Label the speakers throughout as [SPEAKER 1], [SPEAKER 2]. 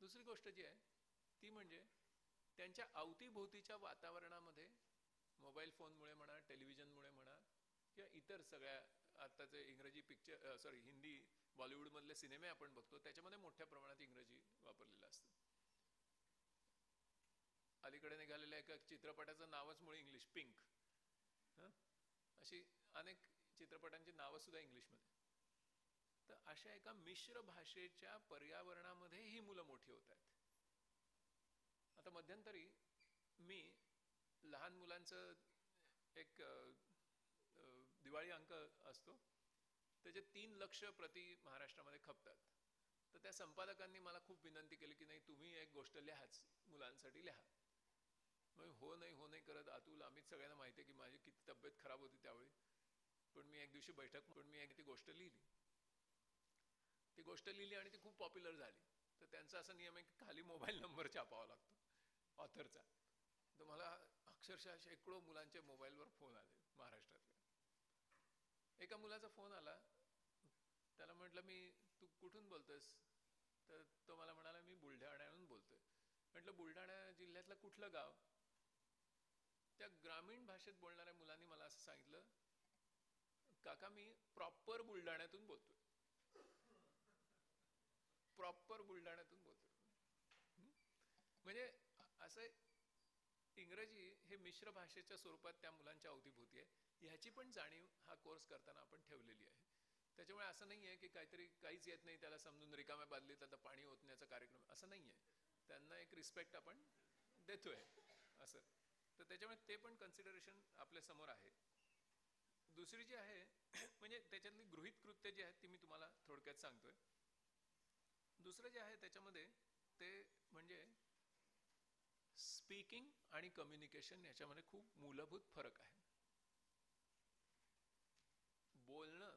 [SPEAKER 1] दुसरी गोष्ट जी आहे ती म्हणजे त्यांच्या अवतीभोवतीच्या वातावरणामध्ये मोबाईल फोनमुळे म्हणा, टेलिव्हिजनमुळे म्हणा, किंवा इतर सगळ्या आत्ताचे इंग्रजी पिक्चर हिंदी बॉलिवूडमधले सिनेमे आपण बघतो त्याच्यामध्ये मोठ्या प्रमाणात इंग्रजी वापरलेलं असतं. अलीकडे निघालेल्या एका चित्रपटाचं नावच मुळे इंग्लिश, पिंक. अशी अनेक चित्रपटांची नावं सुद्धा इंग्लिशमध्ये. तर अशा एका मिश्र भाषेच्या पर्यावरणामध्ये ही मुलं मोठी होत आहेत. आता मध्यंतरी मी लहान मुलांचं एक दिवाळी अंक असतो, त्याचे 3 लक्ष प्रति महाराष्ट्रामध्ये खपतात. तर त्या संपादकांनी मला खूप विनंती केली की नाही तुम्ही एक गोष्ट लिहाच, मुलांसाठी लिहा. मग हो नाही करत अतुल, आम्हीच सगळ्यांना माहिती आहे की माझी किती तब्येत खराब होती त्यावेळी, पण मी एक दिवशी ती गोष्ट लिहिली. ती गोष्ट लिहिली आणि ती खूप पॉप्युलर झाली. तर त्यांचा असा नियम आहे की खाली मोबाईल नंबर छापावा लागतो ऑथरचा. तर मला अक्षरशः शेकडो मुलांच्या मोबाईलवर फोन आले महाराष्ट्रातले. एका मुलाचा फोन आला, त्याला म्हटलं मी तू कुठून बोलतोयस? तर तो मला म्हणाला मी बुलढाण्याहून बोलतोय. म्हटलं बुलढाणा जिल्ह्यातलं कुठलं गाव? त्या ग्रामीण भाषेत बोलणाऱ्या मुलांनी मला असं सांगितलं, काका मी प्रॉपर बुलढाण्यातून बोलतोय, प्रॉपर बुलढाण्यातून बोलतोय. म्हणजे असं इंग्रजी हे मिश्र भाषेच्या स्वरूपात त्या मुलांच्या अवतीभोवती आहे, ह्याची पण जाणीव हा कोर्स करताना आपण ठेवलेली आहे. त्याच्यामुळे असं नाही आहे की काहीच येत नाही त्याला समजून रिकाम्या बादलीत आता पाणी ओतण्याचा कार्यक्रम, असं नाही आहे. त्यांना एक रिस्पेक्ट आपण देतोय असं. तर त्याच्यामुळे ते पण कन्सिडरेशन आपल्या समोर आहे. दुसरी जी आहे म्हणजे त्याच्यातली गृहीत कृत्य जी आहेत ती मी तुम्हाला थोडक्यात सांगतोय. दुसरं जे आहे त्याच्यामध्ये ते म्हणजे स्पीकिंग आणि कम्युनिकेशन याच्यामध्ये खूप मूलभूत फरक आहे. बोलणं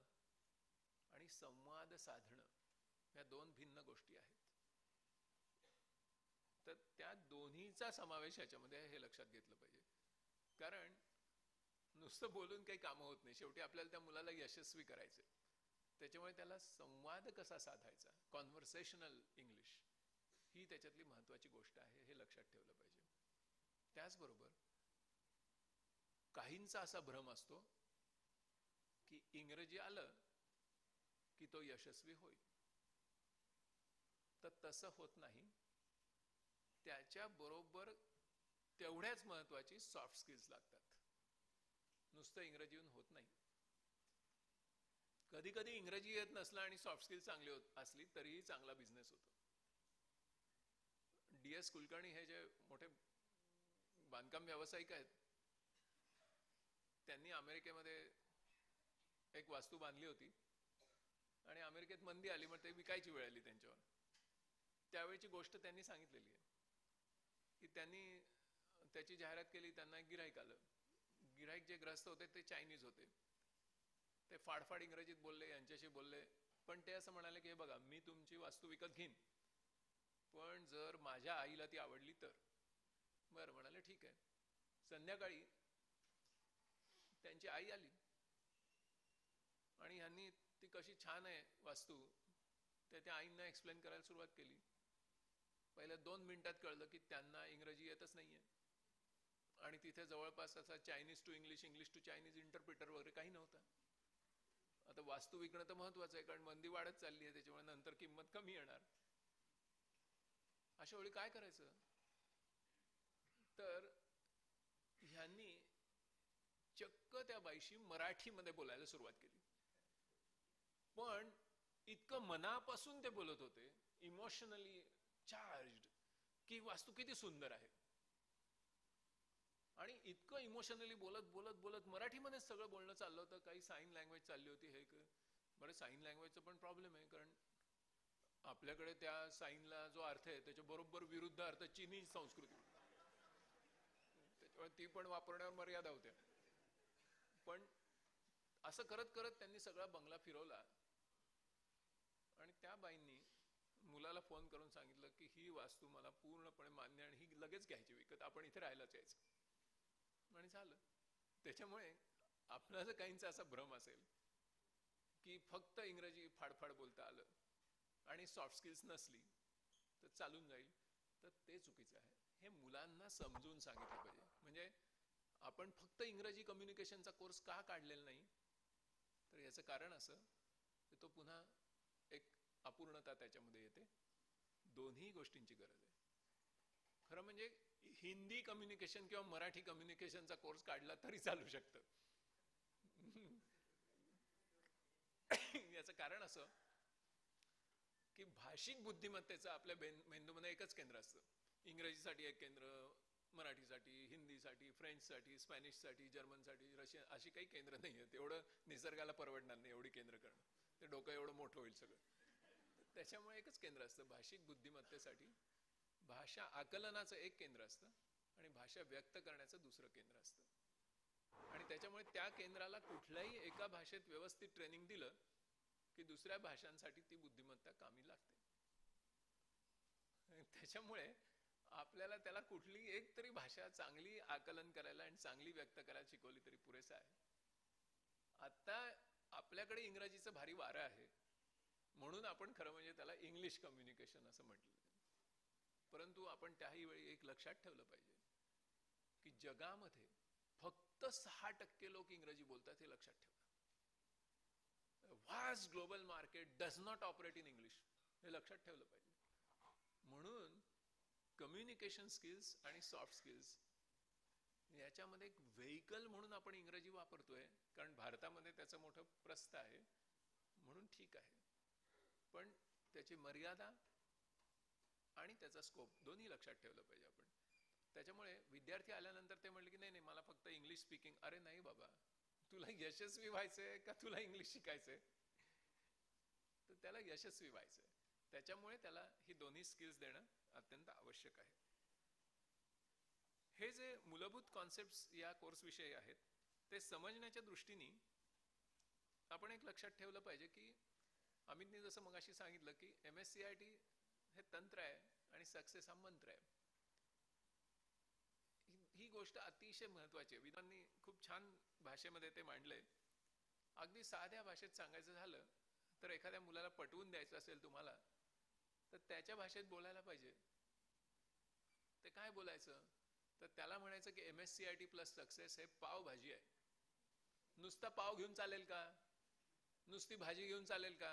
[SPEAKER 1] आणि संवाद साधणं या 2 भिन्न गोष्टी आहेत. तर त्या दोन्हीचा समावेश याच्यामध्ये हे लक्षात घेतलं पाहिजे. कारण नुसतं बोलून काही कामं होत नाही, शेवटी आपल्याला त्या मुलाला यशस्वी करायचं. त्याच्यामुळे त्याला संवाद कसा साधायचा, कॉन्व्हर्सेशनल इंग्लिश, ही त्याच्यातली महत्त्वाची गोष्ट आहे, हे लक्षात ठेवलं पाहिजे. त्याचबरोबर काहींचा असा भ्रम असतो की इंग्रजी आलं की तो यशस्वी होईल. तर तसं होत नाही. त्याच्याबरोबर तेवढ्याच महत्त्वाची सॉफ्ट स्किल्स लागतात. नुसतं इंग्रजी येऊन होत नाही. कधी कधी इंग्रजी येत नसलं आणि सॉफ्ट स्किल्स चांगली असली तरीही चांगला बिझनेस होतो. DS कुलकर्णी हे जे मोठे बांधकाम व्यावसायिक आहेत, त्यांनी अमेरिकेमध्ये एक वास्तू बांधली होती आणि अमेरिकेत मंदी आली, मग ते विकायची वेळ आली त्यांच्यावर. त्यावेळची गोष्ट त्यांनी सांगितलेली आहे की त्यांनी त्याची जाहिरात केली, त्यांना एक गिऱ्हाईक आलं. गिऱ्हाईक जे ग्रस्त होते ते चायनीज होते. ते फाडफाड इंग्रजीत बोलले, यांच्याशी बोलले, पण ते असं म्हणाले की हे बघा मी तुमची वास्तू विकत घेईन, पण जर माझ्या आईला ती आवडली तर. बरं म्हणाले ठीक आहे. संध्याकाळी त्यांची आई आली आणि ह्यांनी ती कशी छान आहे वास्तू त्या आईंना एक्सप्लेन करायला सुरुवात केली. पहिल्या 2 मिनिटात कळलं की त्यांना इंग्रजी येतच नाहीये आणि तिथे जवळपास असा Chinese to English, English to Chinese interpreter वगैरे काही नव्हता. आता वास्तू विकणं तर महत्वाचं आहे, कारण मंदी वाढत चालली आहे, त्याच्यामुळे नंतर किंमत कमी येणार. अशा वेळी काय करायचं? तर ह्यांनी चक्क त्या बाईशी मराठीमध्ये बोलायला सुरुवात केली. पण इतकं मनापासून ते बोलत होते, इमोशनली चार्ज्ड, की वास्तू किती सुंदर आहे. आणि इतकं इमोशनली बोलत बोलत बोलत मराठीमध्येच सगळं बोलणं चाललं होतं. काही साईन लँग्वेज चालली होती. हे बरं, साईन लँग्वेजचा पण प्रॉब्लेम आहे, कारण आपल्याकडे त्या साईनला जो अर्थ आहे त्याच्या बरोबर विरुद्ध अर्थ चीनी संस्कृती, त्याच्यामुळे ती पण वापरण्यावर मर्यादा होत्या. पण असं करत करत त्यांनी सगळा बंगला फिरवला आणि त्या बाईंनी मुलाला फोन करून सांगितलं की ही वास्तू मला पूर्णपणे मान्य आणि ही लगेच घ्यायची विकत, आपण इथे राहायलाच यायचं. आणि झालं. त्याच्यामुळे आपला जर काहींचा असा भ्रम असेल की फक्त इंग्रजी फाडफाड बोलता आलं आणि सॉफ्ट स्किल्स नसली, तर चालून जाईल, तर ते चुकीचं आहे. हे मुलांना समजून सांगितलं पाहिजे. म्हणजे आपण फक्त इंग्रजी कम्युनिकेशनचा कोर्स का काढलेला नाही, तर याचं कारण असं की तो पुन्हा एक अपूर्णता त्याच्यामध्ये येते. दोन्ही गोष्टींची गरज आहे. खरं म्हणजे हिंदी कम्युनिकेशन किंवा मराठी कम्युनिकेशनचा कोर्स काढला तरी चालू शकतं. याचं कारण असं की भाषिक बुद्धिमत्तेचं आपल्या मेंदूमध्ये एकच केंद्र असतं. इंग्रजीसाठी एक केंद्र, मराठीसाठी, हिंदीसाठी, फ्रेंचसाठी, स्पॅनिशसाठी, जर्मनसाठी, रशियन, अशी काही केंद्र नाही आहेत. एवढं निसर्गाला परवडणार नाही एवढी केंद्र करणं. ते डोकं एवढं मोठं होईल सगळं. त्याच्यामुळे एकच केंद्र असतं भाषिक बुद्धिमत्तेसाठी. भाषा आकलनाचं एक केंद्र असतं आणि भाषा व्यक्त करण्याचं दुसरं केंद्र असतं. आणि त्याच्यामुळे त्या केंद्राला कुठल्याही एका भाषेत व्यवस्थित ट्रेनिंग दिलं की दुसऱ्या भाषांसाठी ती बुद्धिमत्ता कामी लागते. त्याच्यामुळे आपल्याला त्याला कुठली एक तरी भाषा चांगली आकलन करायला आणि चांगली व्यक्त करायला शिकवली तरी पुरेसं आहे. आता आपल्याकडे इंग्रजीचं भारी वारं आहे म्हणून आपण खरं म्हणजे त्याला इंग्लिश कम्युनिकेशन असं म्हटलं. परंतु आपण त्याही वेळी एक लक्षात ठेवलं पाहिजे की जगामध्ये फक्त 6% लोक इंग्रजी बोलतात, हे लक्षात ठेवा. Vast global market does not operate in English, हे लक्षात ठेवलं पाहिजे. म्हणून कम्युनिकेशन स्किल्स आणि सॉफ्ट स्किल्स याच्यामध्ये एक व्हेइकल म्हणून आपण इंग्रजी वापरतोय, कारण भारतामध्ये त्याचं मोठं प्रस्थ आहे म्हणून ठीक आहे. पण त्याची मर्यादा आणि त्याचा स्कोप दोन्ही लक्षात ठेवलं पाहिजे आपण. त्याच्यामुळे विद्यार्थी आल्यानंतर ते म्हणले की नाही नाही मला फक्त इंग्लिश स्पीकिंग. अरे नाही बाबा, तुला यशस्वी व्हायचंय का तुला इंग्लिश शिकायचंय? तर त्याला यशस्वी व्हायचंय. त्याच्यामुळे त्याला ही दोन्ही स्किल्स देणं अत्यंत आवश्यक आहे. हे जे मूलभूत कॉन्सेप्ट्स या कोर्स विषयी आहेत ते समजण्याच्या दृष्टीने आपण एक लक्षात ठेवलं पाहिजे की अमितने जसं मगाशी सांगितलं की MSCIT हे तंत्र आहे आणि सक्सेस हा मंत्र आहे. ही गोष्ट अतिशय महत्वाची आहे. विद्वानांनी खूप छान भाषेमध्ये ते मांडलंय. अगदी साध्या भाषेत सांगायचं झालं तर एखाद्या मुलाला पटवून द्यायचं असेल तुम्हाला तर त्याच्या भाषेत बोलायला पाहिजे. ते काय बोलायचं तर त्याला म्हणायचं की MSCIT प्लस सक्सेस हे पावभाजी आहे. नुसता पाव घेऊन चालेल का? नुसती भाजी घेऊन चालेल का?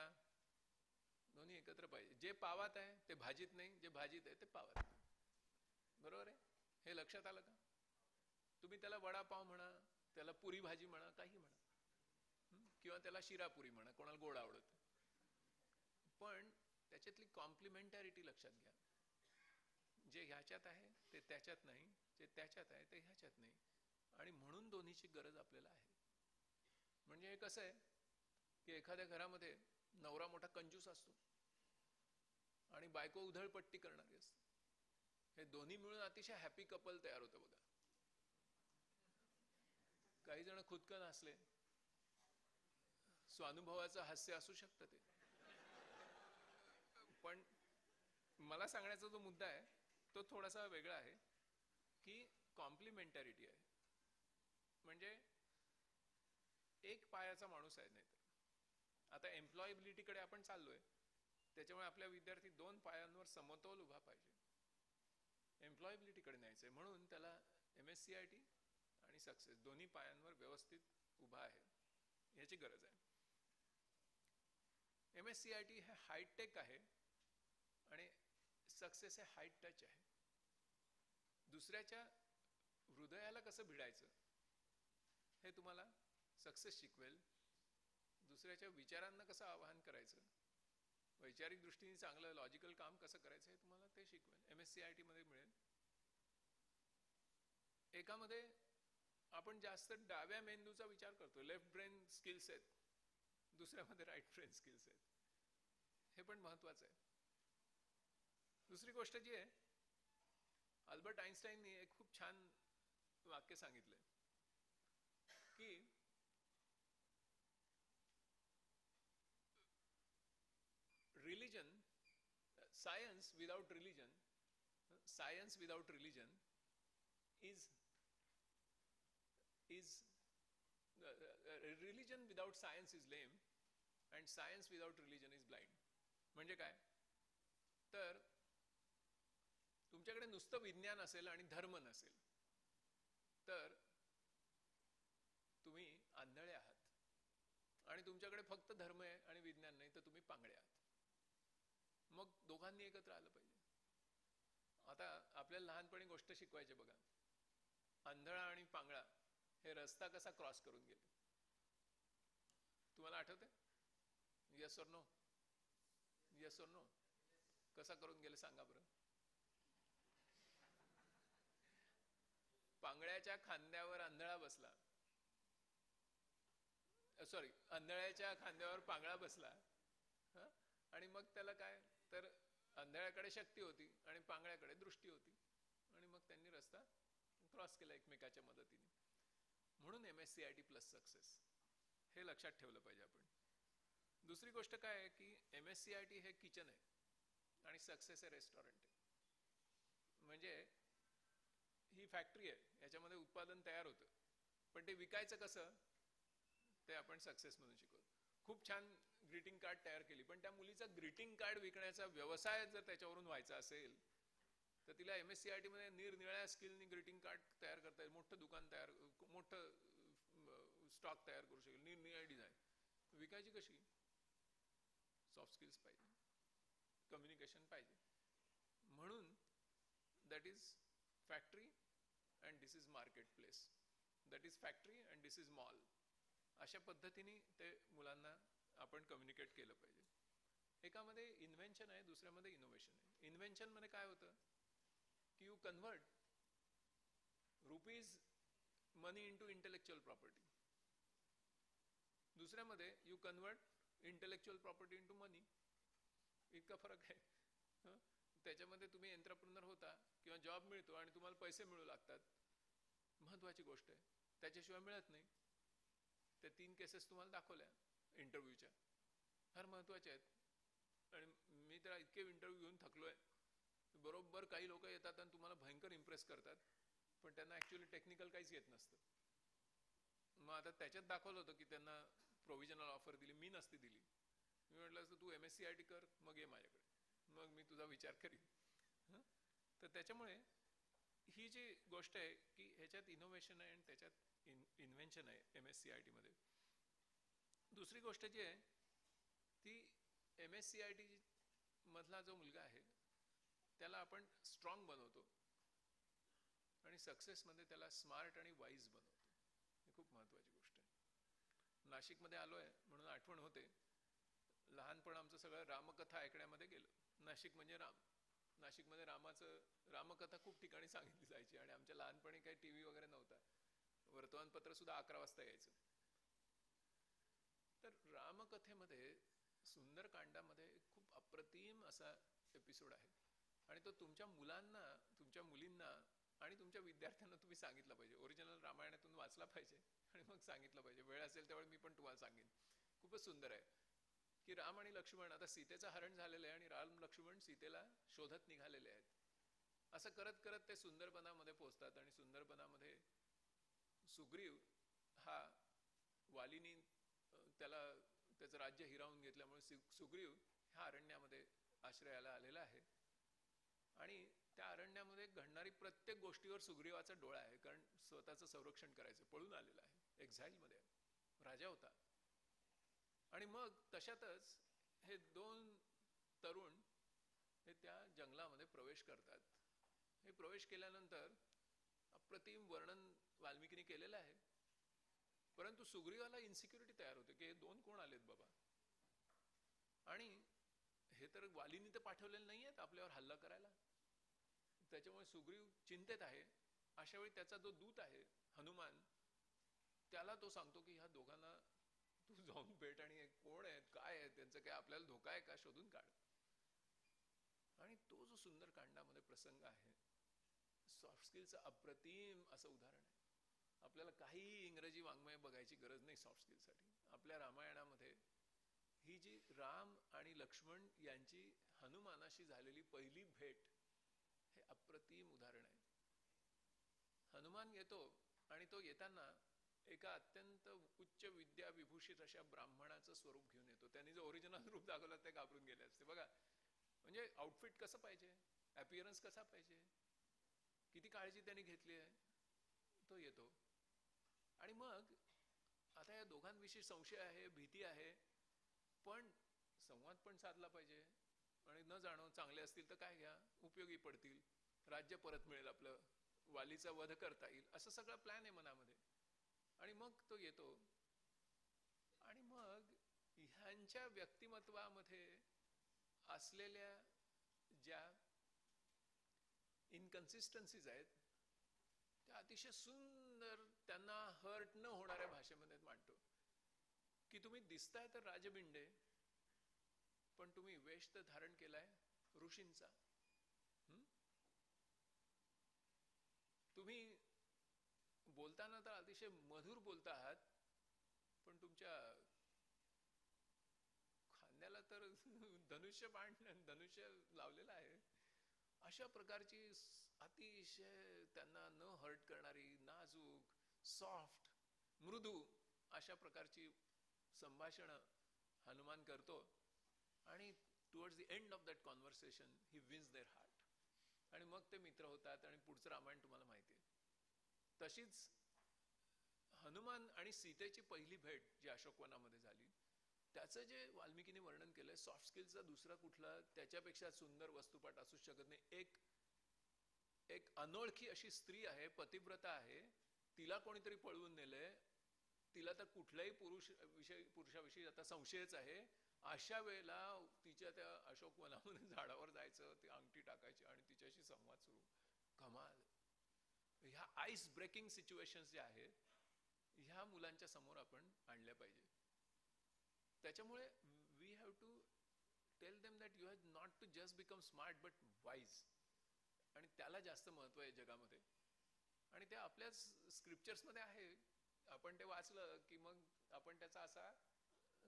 [SPEAKER 1] दोन्ही एकत्र पाहिजे. जे पावात आहे ते भाजीत नाही, जे भाजीत आहे ते पावात नाही. बरोबर आहे? हे लक्षात आलं का? तुम्ही त्याला वडापाव म्हणा, त्याला पुरी भाजी म्हणा, काही म्हणा, किंवा त्याला शिरापुरी म्हणा, कोणाला गोड आवडत. पण त्याच्यातली कॉम्प्लिमेंटॅरिटी लक्षात घ्या. जे ह्याच्यात आहे ते त्याच्यात नाही, जे त्याच्यात आहे ते ह्याच्यात नाही. आणि म्हणून दोन्हीची गरज आपल्याला आहे. म्हणजे हे कसं आहे की एखाद्या घरामध्ये नवरा मोठा कंजूस असतो आणि बायको उधळपट्टी करणारी असते. हे दोन्ही मिळून अतिशय हॅपी कपल तयार होतं बघा. काही जण खुदकन हसले, स्वानुभवाचं हास्य असू शकतं ते. पण मला सांगण्याचा जो मुद्दा आहे तो थोडासा वेगळा आहे की कॉम्प्लिमेंटॅरिटी आहे. म्हणजे एक पायाचा माणूस आहे. नाही तर आता एम्प्लॉयबिलिटीकडे आपण चाललोय, त्याच्यामुळे आपल्या विद्यार्थी 2 पायांवर समतोल उभा पाहिजे. एम्प्लॉयबिलिटीकडे न्यायचंय म्हणून त्याला MSCIT आणि सक्सेस दोन्ही पायांवर व्यवस्थित उभा आहे याची गरज आहे. MSCIT हे हायटेक आहे आणि सक्सेस हे हाय टच आहे. दुसऱ्याच्या हृदयाला कसं भिडायचं हे तुम्हाला सक्सेस शिकवेल. दुसऱ्याच्या विचारांना कसं आवाहन करायचं, वैचारिक दृष्टीने चांगलं लॉजिकल काम कसं करायचं हे तुम्हाला ते शिकवेल. MSCIT मध्ये मिळेल. एकामध्ये आपण जास्त डाव्या मेंदूचा विचार करतो, लेफ्ट ब्रेन स्किल्स आहेत, दुसऱ्यामध्ये राईट ब्रेन स्किल्स आहेत. हे पण महत्वाचं आहे. दुसरी गोष्ट जी आहे, अल्बर्ट आइन्स्टाईनने एक खूप छान वाक्य सांगितलंय की religion, science without religion, science without religion is religion without science is lame and science without religion is blind. म्हणजे काय तर तुमच्याकडे नुसतं विज्ञान असेल आणि धर्म नसेल तर तुम्ही आंधळे आहात. आणि तुमच्याकडे फक्त धर्म आहे आणि विज्ञान नाही तर तुम्ही पांगळे आहात. मग दोघांनी एकत्र आलं पाहिजे. आता आपल्याला लहानपणी गोष्ट शिकवायची बघा, आंधळा आणि पांगळा हे रस्ता कसा क्रॉस करून गेले, तुम्हाला आठवते? Yes or no? Yes or no? कसा करून गेले सांगा बरं. पांगळ्याच्या खांद्यावर आंधळा बसला, सॉरी, आंधळ्याच्या खांद्यावर पांगळा बसला. आणि मग त्याला काय, तर आंधळ्याकडे शक्ती होती आणि पांगळ्याकडे दृष्टी होती आणि मग त्यांनी रस्ता क्रॉस केला एकमेकाच्या मदतीने. म्हणून MSCIT प्लस सक्सेस हे लक्षात ठेवलं पाहिजे आपण. दुसरी गोष्ट काय आहे की MSCIT हे किचन आहे आणि सक्सेस हे रेस्टॉरंट आहे. म्हणजे ही फॅक्टरी आहे, याच्यामध्ये उत्पादन तयार होतं, पण ते विकायचं कसं ते आपण सक्सेस म्हणून शिकवतो. खूप छान ग्रीटिंग कार्ड तयार केली, पण त्या मुलीचा ग्रीटिंग कार्ड विकण्याचा व्यवसाय जर त्याच्यावरून व्हायचा असेल तर तिला MSCIT मध्ये निरनिळ्या स्किलनी ग्रीटिंग कार्ड तयार करता येईल, मोठं दुकान तयार, मोठं स्टॉक तयार करू शकेल, निरनिळ्या डिझाईन. विकायची कशी? सॉफ्ट स्किल्स पाहिजे, कम्युनिकेशन पाहिजे. म्हणून that is factory and this is market place, that is factory and this is mall. अशा पद्धतीने ते मुलांना आपण कम्युनिकेट केलं पाहिजे. एकामध्ये इन्व्हेन्शन आहे, दुसऱ्यामध्ये इनोव्हेशन आहे. इन्व्हेन्शन मध्ये काय होतं की you convert rupees money into intellectual property. दुसऱ्यामध्ये you convert intellectual property into money. इतका फरक आहे. त्याच्यामध्ये तुम्ही एंटरप्रेन्योर होता किंवा जॉब मिळतो आणि तुम्हाला पैसे मिळू लागतात, महत्वाची गोष्ट आहे, त्याच्याशिवाय मिळत नाही. त्या 3 केसेस तुम्हाला दाखवल्या इंटरव्ह्यूच्या, फार महत्वाच्या आहेत. आणि मी तर इतके इंटरव्ह्यू घेऊन थकलोय. बरोबर काही लोक येतात आणि तुम्हाला भयंकर इम्प्रेस करतात, पण त्यांना ऍक्च्युअली टेक्निकल काहीच येत नसतं. मग आता त्याच्यात दाखवलं होतं की त्यांना प्रोव्हिजनल ऑफर दिली, मी नसती दिली. मी म्हटलं असतं तू MSCIT कर, मग ये माझ्याकडे, मग मी तुझा विचार करीन. तर त्याच्यामुळे ही जी गोष्ट आहे की ह्याच्यात इनोव्हेशन आहे आणि त्याच्यात इन्व्हेन्शन आहे MSCIT मध्ये. दुसरी गोष्ट जी आहे ती MSCIT मधला जो मुलगा आहे त्याला आपण स्ट्रॉंग बनवतो आणि सक्सेस मध्ये त्याला स्मार्ट आणि वाईज बनवतो. ही खूप महत्वाची गोष्ट आहे. नाशिकमध्ये आलोय म्हणून आठवण होते, लहानपण आमचं सगळं रामकथा ऐकण्यामध्ये गेलं. नाशिक म्हणजे राम, नाशिकमध्ये रामकथा खूप ठिकाणी सांगितली जायची आणि आमच्या लहानपणी काही TV वगैरे नव्हता, वर्तमानपत्र सुद्धा 11 वाजता यायचं. तर रामकथेमध्ये सुंदरकांडामध्ये खूप अप्रतिम असा एपिसोड आहे आणि तो तुमच्या मुलांना, तुमच्या मुलींना आणि तुमच्या विद्यार्थ्यांना तुम्ही सांगितलं पाहिजे. ओरिजिनल रामायणातून वाचला पाहिजे आणि मग सांगितलं पाहिजे. वेळ असेल त्यावेळी मी पण तुम्हाला सांगेन. खूपच सुंदर आहे की राम आणि लक्ष्मण, आता सीतेचं हरण झालेलं आहे आणि राम लक्ष्मण सीतेला शोधत निघालेले आहेत. असं करत करत ते सुंदरबनामध्ये पोहोचतात आणि सुंदरबनामध्ये सुग्रीव हा, वालीनी त्याला त्याचं राज्य हिरावून घेतल्यामुळे सुग्रीव ह्या अरण्यामध्ये आश्रयाला आलेला आहे आणि त्या अरण्यामध्ये घडणारी प्रत्येक गोष्टीवर सुग्रीवाचा डोळा आहे, कारण स्वतःचं संरक्षण करायचं, पळून आलेला आहे, एक्झाईलमध्ये राजा होता. आणि मग तशातच हे 2 तरुण हे त्या जंगलामध्ये प्रवेश करतात. हे प्रवेश केल्यानंतर अप्रतिम वर्णन वाल्मिकीने केलेलं आहे, परंतु सुग्रीवाला इन्सिक्युरिटी तयार होते की हे 2 कोण आलेत बाबा, आणि हे तर वालीनी तर पाठवलेले नाहीयेत आपल्यावर हल्ला करायला. त्याच्यामुळे सुग्रीव चिंतेत आहे. अशा वेळी त्याचा जो दूत आहे हनुमान, त्याला तो सांगतो की ह्या दोघांना तू जाऊन भेट आणि कोण आहेत, काय आहेत, त्यांचं काय आपल्याला धोका आहे का, शोधून काढ. आणि तो जो सुंदरकांडामध्ये प्रसंग आहे, सॉफ्ट स्किलचं अप्रतिम असं उदाहरण आहे. आपल्याला काही इंग्रजी वाङ्मय बघायची गरज नाही सॉफ्ट स्किलसाठी. आपल्या रामायणामध्ये ही जी राम आणि लक्ष्मण यांची हनुमानाशी झालेली पहिली भेट हे अप्रतिम उदाहरण आहे. हनुमान येतो आणि तो येताना एका अत्यंत उच्च विद्या विभूषित अशा ब्राह्मणाचं स्वरूप घेऊन येतो. त्यांनी जो ओरिजिनल रूप दाखवलं ते घाबरून गेले असते बघा. म्हणजे आउटफिट कसं पाहिजे, अपीअरन्स कसा पाहिजे, किती काळजी त्यांनी घेतली आहे, तो येतो. आणि मग आता या दोघांविषयी संशय आहे, भीती आहे, पण संवाद पण साधला पाहिजे. आणि न जाणो चांगले असतील तर काय घ्या, उपयोगी पडतील, राज्य परत मिळेल, आपलं वालीचा वध करता येईल, असं सगळं प्लॅन आहे मनामध्ये. आणि मग तो येतो. आणि मग ह्यांच्या व्यक्तिमत्वामध्ये असलेल्या ज्या इनकन्सिस्टन्सीज आहेत त्या अतिशय सुंदर, त्यांना हर्ट न होणाऱ्या भाषेमध्ये मांडतो. की तुम्ही दिसताय तर राजबिंडे, पण तुम्ही वेश तर धारण केलाय ऋषींचा. तुम्ही बोलताना तर अतिशय मधुर बोलता आहात, पण तुमच्या खांद्याला तर धनुष्य लावलेलं आहे. अशा प्रकारची अतिशय त्यांना न हर्ट करणारी, नाजूक, सॉफ्ट, मृदू अशा प्रकारची संभाषण हनुमान करतो. आणि towards the end of that conversation he wins their heart. आणि मग ते मित्र होतात. आणि पुढचं रामायण तुम्हाला माहिती आहे. तशीच हनुमान आणि सीतेची पहिली भेट जी अशोकवनामध्ये झाली, त्याचं जे वाल्मिकीने वर्णन केलंय, सॉफ्ट स्किलचा दुसरा कुठला त्याच्यापेक्षा सुंदर वस्तुपाठ असू शकत नाही. एक अनोळखी अशी स्त्री आहे, पतिव्रता आहे, तिला कोणीतरी पळवून नेलंय, तिला तर कुठल्याही पुरुषाविषयी आता संशयच आहे. अशा वेळेला तिच्या त्या अशोकवनामध्ये झाडावर जायचं, ती अंगठी टाकायची आणि तिच्याशी संवाद सुरू. कमाल. ह्या आईस ब्रेकिंग सिच्युएशन्स ज्या आहेत ह्या मुलांच्या समोर आपण आणल्या पाहिजे. त्याच्यामुळे we have to tell them that you have not to just become smart but wise. आणि त्याला जास्त महत्व आहे जगामध्ये. आणि ते आपल्याच स्क्रिप्चर्समध्ये आहे. आपण ते वाचलं की मग आपण त्याचा असा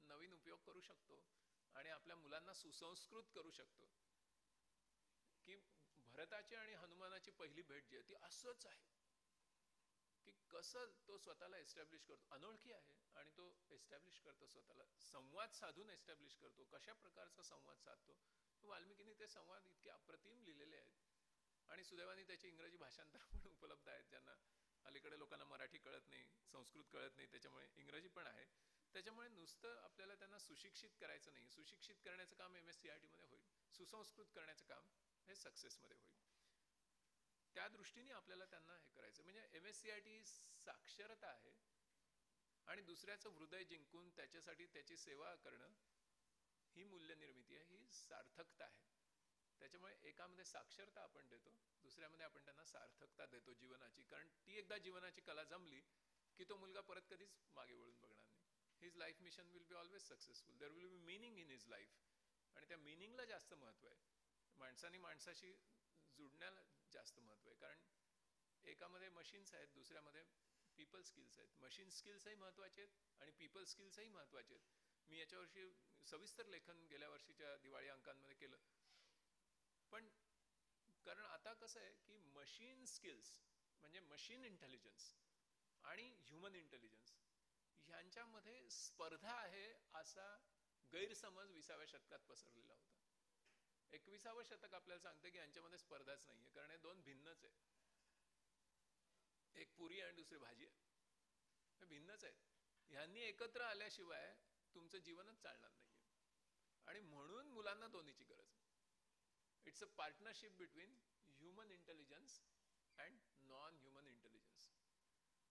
[SPEAKER 1] नवीन उपयोग करू शकतो आणि आपल्या मुलांना सुसंस्कृत करू शकतो. की भरताची आणि हनुमानाची पहिली भेट जी आहे ती असंच आहे की कसं तो स्वतःला एस्टॅब्लिश करतो. अनोळखी आहे आणि तो एस्टॅब्लिश करतो, स्वतःला संवाद साधून एस्टॅब्लिश करतो. कशा प्रकारचा संवाद साधतो. वाल्मिकीने ते संवाद इतके अप्रतिम लिहिलेले आहेत. आणि सुदैवाने त्याचे इंग्रजी भाषांतर पण उपलब्ध आहेत. ज्यांना अलीकडे लोकांना मराठी कळत नाही, संस्कृत कळत नाही, त्याच्यामुळे इंग्रजी पण आहे. त्याच्यामुळे नुसतं आपल्याला त्यांना सुशिक्षित करायचं नाही. सुशिक्षित करण्याचं काम MSCRT मध्ये होईल, सुसंस्कृत करण्याचं काम हे सक्सेसमध्ये होईल. त्या दृष्टीने आपल्याला त्यांना हे करायचं. म्हणजे MSCRT साक्षरता आहे आणि दुसऱ्याचं हृदय जिंकून त्याच्यासाठी त्याची सेवा करणं ही मूल्यनिर्मिती आहे, ही सार्थकता आहे. त्याच्यामुळे एकामध्ये साक्षरता आपण देतो, दुसऱ्यामध्ये आपण त्यांना सार्थकता देतो जीवनाची. कारण ती एकदा जीवनाची कला जमली की तो मुलगा परत कधीच मागे वळून बघणार नाही. His life mission will be always successful. There will be meaning in his life. आणि त्या मिनिंगला जास्त महत्व आहे. माणसाने माणसाशी जुडण्याला जास्त महत्व आहे. कारण एकामध्ये मशीन्स आहेत, दुसऱ्यामध्ये पीपल स्किल्स आहेत. मशीन स्किल्सही महत्वाचे आहेत आणि पीपल स्किल्सही महत्वाचे आहेत. मी याच्यावर्षी सविस्तर लेखन गेल्या वर्षीच्या दिवाळी अंकांमध्ये केलं. पण कारण आता कसं आहे की मशीन स्किल्स म्हणजे मशीन इंटेलिजन्स आणि ह्युमन इंटेलिजन्स ह्यांच्यामध्ये स्पर्धा आहे असा गैरसमज 20व्या शतकात पसरलेला होता. 21वं शतक आपल्याला सांगते की यांच्यामध्ये स्पर्धाच नाहीये, कारण हे दोन भिन्नच आहेत. एक पुरी आणि दुसरी भाजी आहे, हे भिन्नच आहेत. ह्यांनी एकत्र आल्याशिवाय तुमचं जीवनच चालणार नाहीये. आणि म्हणून मुलांना दोन्हीची गरज आहे. It's a partnership between human intelligence and non human intelligence.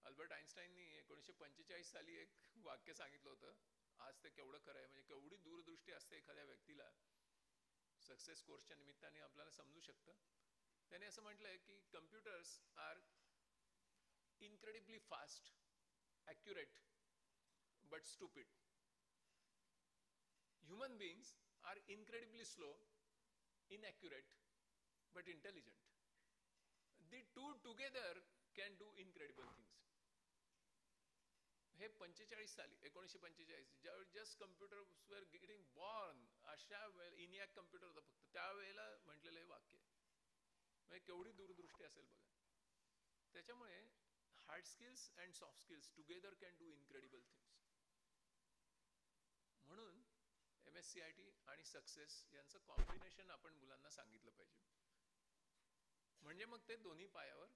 [SPEAKER 1] Albert आइन्स्टाईननी 1945 साली एक वाक्य सांगितलं होतं. आज ते केवढं खरं आहे, म्हणजे केवढी दूरदृष्टी असते एखाद्या व्यक्तीला. सक्सेस कोर्सच्या निमित्ताने आपल्याला समजू शकतं. त्याने असं म्हटलंय की computers are incredibly fast, accurate but stupid. Human beings are incredibly slow, inaccurate but intelligent. The two together can do incredible things. हे 45 साली 1945 ज्यावेळी just computer were getting born, अशा वेळेला इनियाक कम्प्युटर होता फक्त, त्यावेळेला म्हटलेलं हे वाक्य. म्हणजे केवढी दूरदृष्टी असेल बघा. त्याच्यामुळे hard skills and soft skills together can do incredible things. म्हणून MSCRT आणि सक्सेस यांचं कॉम्बिनेशन आपण मुलांना सांगितलं पाहिजे. म्हणजे मग ते दोन्ही पायावर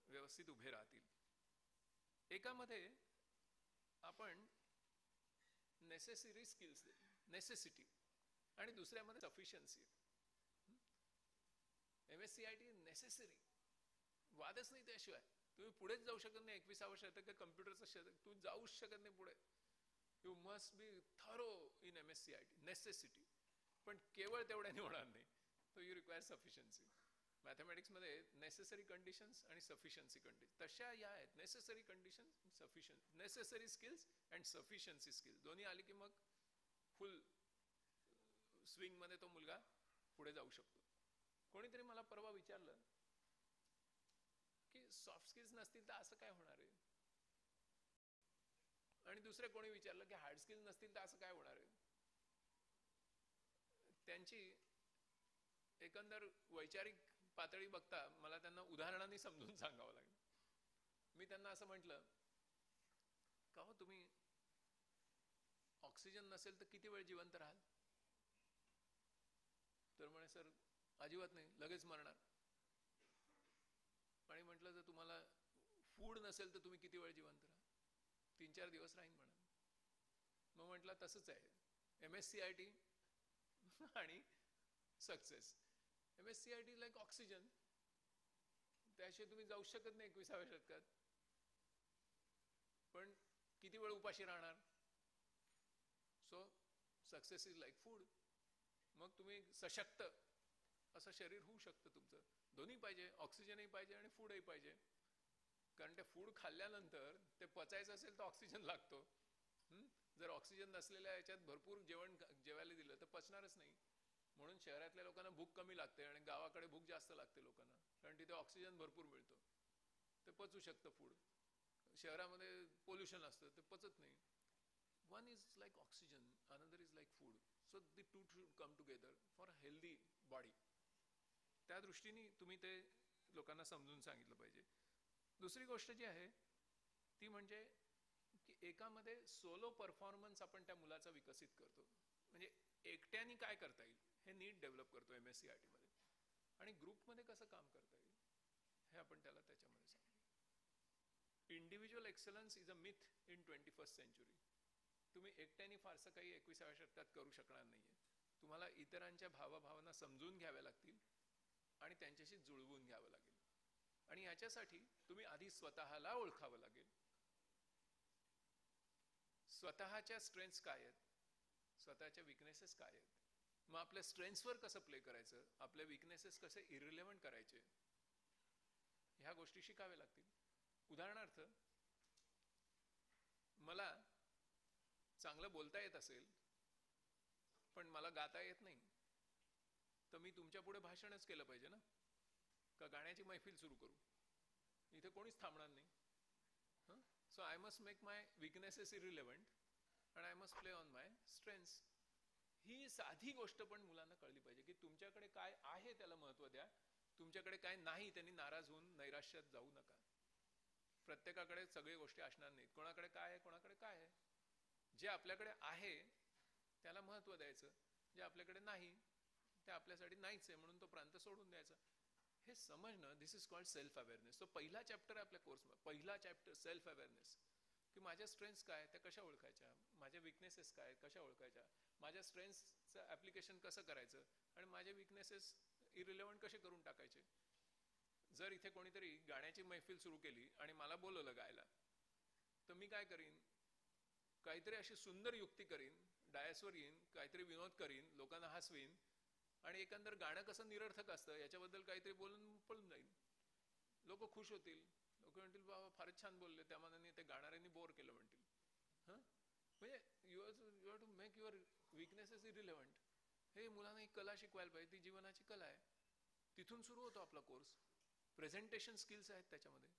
[SPEAKER 1] व्यवस्थित उभे राहतील. एकामध्ये आपण नेसेसरी स्किल्स, नेसेसिटी, आणि दुसऱ्यामध्ये सफिशियन्सी. MSCIT नेसेसरी, वादच नाही त्याशिवाय. तुम्ही पुढेच जाऊ शकत नाही. 21व्या शतक कम्प्युटरचं शतक, तू जाऊच शकत नाही पुढे. You must be thorough in MSCIT, necessity. पण केवळ तेवढ्याने होणार नाही. तो यू रिक्वायर सफिशियन्सी. मॅथमॅटिक्समध्ये नेसेसरी कंडिशन्स आणि सफिशियन्सी कंडिशन तशा या आहेत. Necessary condition, sufficiency, necessary skills and sufficiency skills दोन्ही आली की मग फुल स्विंग मध्ये तो मुलगा पुढे जाऊ शकतो. कोणीतरी मला परवा विचारलं की सॉफ्ट स्किल्स नसतील तर असं काय होणार आहे, आणि दुसरे कोणी विचारलं की हार्ड स्किल्स नसतील तर असं काय होणार आहे. त्यांची एकंदर वैचारिक पातळी बघता मला त्यांना उदाहरणांनी समजून सांगावं लागलं. मी त्यांना असं म्हटलं का हो, तुम्ही ऑक्सिजन नसेल तर किती वेळ जिवंत राहाल? तर म्हणे सर अजिबात नाही, लगेच मरणार. आणि म्हटलं जर तुम्हाला फूड नसेल तर तुम्ही किती वेळ जिवंत राहाल? 3-4 दिवस राहीन म्हणा. मग म्हटलं तसंच आहे MSCIT आणि सक्सेस. MSCIT लाईक ऑक्सिजन, त्याशिवाय तुम्ही जाऊ शकत नाही 21व्या शतकात. पण किती वेळ उपाशी राहणार? So success is like food. मग तुम्ही सशक्त असं शरीर होऊ शकतं तुमचं. दोन्ही पाहिजे, ऑक्सिजनही पाहिजे आणि फूडही पाहिजे. कारण ते फूड खाल्ल्यानंतर ते पचायचं असेल तर ऑक्सिजन लागतो. जर ऑक्सिजन नसलेल्या याच्यात भरपूर जेवायला दिलं तर पचणारच नाही. म्हणून शहरातल्या लोकांना भूक कमी लागते आणि गावाकडे भूक जास्त लागते लोकांना, कारण तिथे ऑक्सिजन भरपूर मिळतो, ते पचू शकतं फूड. शहरामध्ये पोल्युशन असतं, ते पचत नाही. One is like oxygen, another is like food. So the two should come together for a healthy body. त्या दृष्टीने तुम्ही ते लोकांना समजून सांगितलं पाहिजे. दुसरी गोष्ट जी आहे ती म्हणजे की एकामध्ये सोलो परफॉर्मन्स आपण त्या मुलाचा विकसित करतो. म्हणजे एकट्याने काय करता येईल हे नीट डेव्हलप करतो MSCIT मध्ये, आणि ग्रुपमध्ये कसं काम करता येईल हे आपण त्याला त्याच्यामध्ये सांगतो. Individual excellence is a myth in 21st century. तुम्ही एकट्याने फारसं काही 21व्या शतकात करू शकणार नाहीये. तुम्हाला इतरांच्या भावभावना समजून घ्याव्या लागतील आणि त्यांच्याशी जुळवून घ्यावं लागेल. आणि याच्यासाठी तुम्ही आधी स्वतःला ओळखावं लागेल. स्वतःच्या स्ट्रेंथ्स काय आहेत, स्वतःच्या विकनेसेस काय आहेत, मग आपल्या स्ट्रेंथ्सवर कसं प्ले करायचं, आपल्या विकनेसेस कसे इरिलेव्हंट करायचे, ह्या गोष्टी शिकाव्या लागतील. उदाहरणार्थ, मला चांगलं बोलता येत असेल पण मला गाता येत नाही, तर मी तुमच्या पुढे भाषणच केलं पाहिजे ना, का गाण्याची मैफिल सुरू करू? इथे कोणीच थांबणार नाही. So I must make my weaknesses irrelevant and I must play on my strengths. ही साधी गोष्ट पण मुलांना कळली पाहिजे की तुमच्याकडे काय आहे त्याला महत्व द्या, तुमच्याकडे काय नाही त्यांनी नाराज होऊन नैराश्यात जाऊ नका. प्रत्येकाकडे सगळी गोष्टी असणार नाहीत. कोणाकडे काय आहे, कोणाकडे काय आहे. जे आपल्याकडे आहे त्याला महत्व द्यायचं, जे आपल्याकडे नाही ते आपल्यासाठी नाहीच आहे म्हणून तो प्रांत सोडून द्यायचा. हे समजणं, दिस इज कॉल्ड सेल्फ अवेअरनेस. तो पहिला चॅप्टर आहे आपल्या कोर्समध्ये, पहिला चॅप्टर सेल्फ अवेअरनेस. की माझ्या स्ट्रेंथ्स काय त्या कशा ओळखायच्या, माझ्या विकनेसेस काय कशा ओळखायच्या, माझ्या स्ट्रेंथ्सचं ऍप्लिकेशन कसं करायचं आणि माझे विकनेसेस इरिलेव्हंट कसे करून टाकायचे. जर इथे कोणीतरी गाण्याची मैफिल सुरू केली आणि मला बोलवलं गायला, तर मी काय करीन, काहीतरी अशी सुंदर युक्ती करीन, डायसवर येईन, काहीतरी विनोद करीन, लोकांना हसवीन, आणि एकंदर गाणं कसं निरर्थक असतं याच्याबद्दल काहीतरी बोलून पळून जाईल. लोक खुश होतील, लोक म्हणतील बाबा फारच छान बोलले, त्या मानाने ते गाणाऱ्यांनी बोर केलं म्हणतील. म्हणजे you have to make your weaknesses irrelevant. हे मुलांना एक कला शिकवायला पाहिजे, ती जीवनाची कला आहे. तिथून सुरू होतो आपला कोर्स. प्रेझेंटेशन स्किल्स आहेत त्याच्यामध्ये.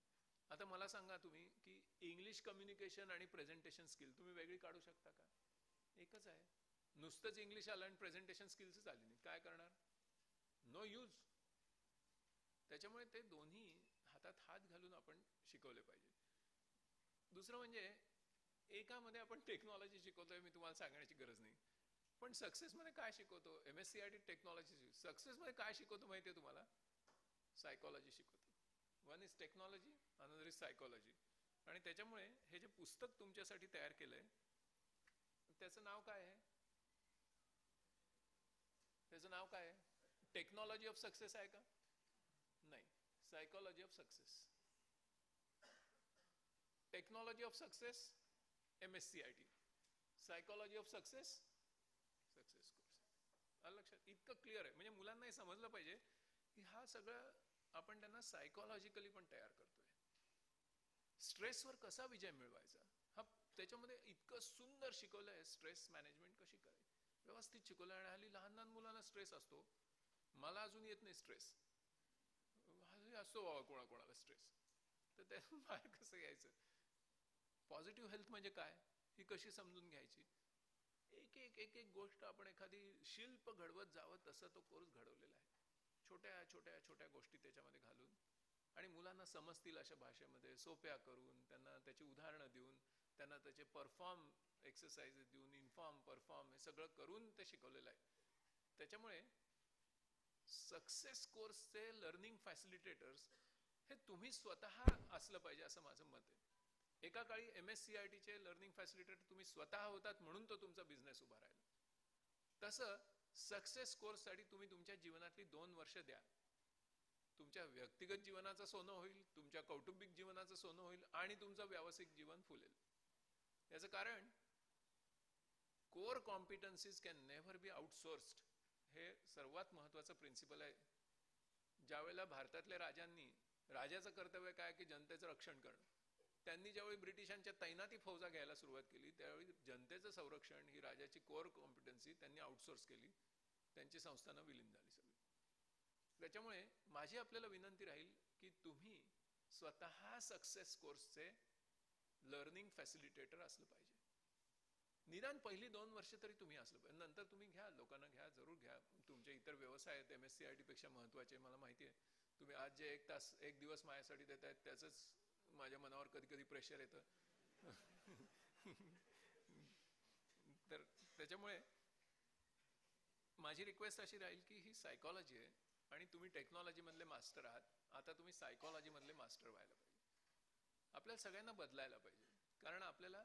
[SPEAKER 1] आता मला सांगा तुम्ही की इंग्लिश कम्युनिकेशन आणि प्रेझेंटेशन स्किल तुम्ही वेगळी काढू शकता का? एकच आहे. नुसतंच इंग्लिश आलं आणि प्रेझेंटेशन स्किल्सच आली नाही, काय करणार? No use. त्याच्यामुळे ते दोन्ही हातात हात घालून आपण शिकवले पाहिजे. दुसरं म्हणजे एकामध्ये आपण टेक्नॉलॉजी शिकवतोय, मी तुम्हाला सांगण्याची गरज नाही, पण सक्सेस मध्ये काय शिकवतो? MSCIT technology. सक्सेस मध्ये काय शिकवतो माहितीये तुम्हाला? सायकॉलॉजी शिकवतात. One is technology, another is psychology. आणि त्याच्यामुळे हे जे पुस्तक तुमच्यासाठी तयार केलंय त्याचं नाव काय आहे? त्याचं नाव काय आहे? टेक्नॉलॉजी ऑफ सक्सेस आहे का? नाही, psychology of success. Technology of success MSCIT, psychology of success success course. आलं लक्षात? इतकं क्लिअर आहे. म्हणजे मुलांना हे समजलं पाहिजे की हा सगळं आपण त्यांना सायकॉलॉजिकली पण तयार करतोय. स्ट्रेसवर कसा विजय मिळवायचा हा त्याच्यामध्ये इतकं सुंदर शिकवलंय. स्ट्रेस मॅनेजमेंट कशी करायची व्यवस्थित शिकवलंय. आणि हल्ली लहान लहान मुलांना स्ट्रेस असतो. मला अजून येत नाही स्ट्रेस, हल्ली असतो बाबा कोणाकोणाला स्ट्रेस. तर त्यातून बाहेर कसं यायचं? पॉझिटिव्ह हेल्थ म्हणजे काय ही कशी समजून घ्यायची? एक एक एक एक गोष्ट आपण एखादी शिल्प घडवत जावं तसं तो कोर्स घडवलेला आहे. छोट्या छोट्या छोट्या गोष्टी त्याच्यामध्ये घालून आणि मुलांना समजतील अशा भाषेमध्ये सोप्या करून, त्यांना त्याची उदाहरणं देऊन, त्यांना त्याचे परफॉर्म एक्सरसाइजेस देऊन, इन्फॉर्म परफॉर्म हे सगळं करून ते शिकवलेलं आहे. त्याच्यामुळे सक्सेस कोर्सचे लर्निंग फॅसिलिटेटर्स हे तुम्ही स्वतः असलं पाहिजे असं माझं मत आहे. एका काळी MSCITचे लर्निंग फॅसिलिटेटर तुम्ही स्वतः होतात म्हणून तो तुमचा बिझनेस उभा राहिला. तसं सक्सेस कोर्ससाठी तुम्ही तुमच्या जीवनातली 2 वर्ष द्या. तुमच्या व्यक्तिगत जीवनाचं सोनं होईल, तुमच्या कौटुंबिक जीवनाचं सोनं होईल आणि तुमचं व्यावसायिक जीवन फुलेल. याचं कारण core competencies can never be outsourced हे सर्वात महत्वाचं प्रिन्सिपल आहे. ज्यावेळेला भारतातल्या राजाचं कर्तव्य काय की जनतेचं रक्षण करणं. त्यांनी ज्यावेळी ब्रिटिशांच्या तैनाती फौजा घ्यायला सुरुवात केली त्यावेळी जनतेचं संरक्षण ही राजाची कोर कॉम्पिटन्सी त्यांनी आउटसोर्स केली. त्यांची संस्थानं विलीन झाली सगळी. त्याच्यामुळे माझी आपल्याला विनंती राहील की तुम्ही स्वतः सक्सेस कोर्सचे लर्निंग फॅसिलिटेटर असलं पाहिजे. निदान पहिली 2 वर्ष तरी तुम्ही असलं पाहिजे. नंतर तुम्ही घ्या, लोकांना घ्या, जरूर घ्या. तुमचे इतर व्यवसाय आहेत MSCIT पेक्षा महत्वाचे मला माहिती आहे. तुम्ही आज जे 1 दिवस माझ्यासाठी देत आहेत त्याचंच माझ्या मनावर कधी कधी प्रेशर येतं. तर त्याच्यामुळे माझी रिक्वेस्ट अशी राहील की ही सायकॉलॉजी आहे आणि तुम्ही टेक्नॉलॉजी मधले मास्टर आहात. आता तुम्ही सायकॉलॉजी मधले मास्टर व्हायला पाहिजे. आपल्याला सगळ्यांना बदलायला पाहिजे. कारण आपल्याला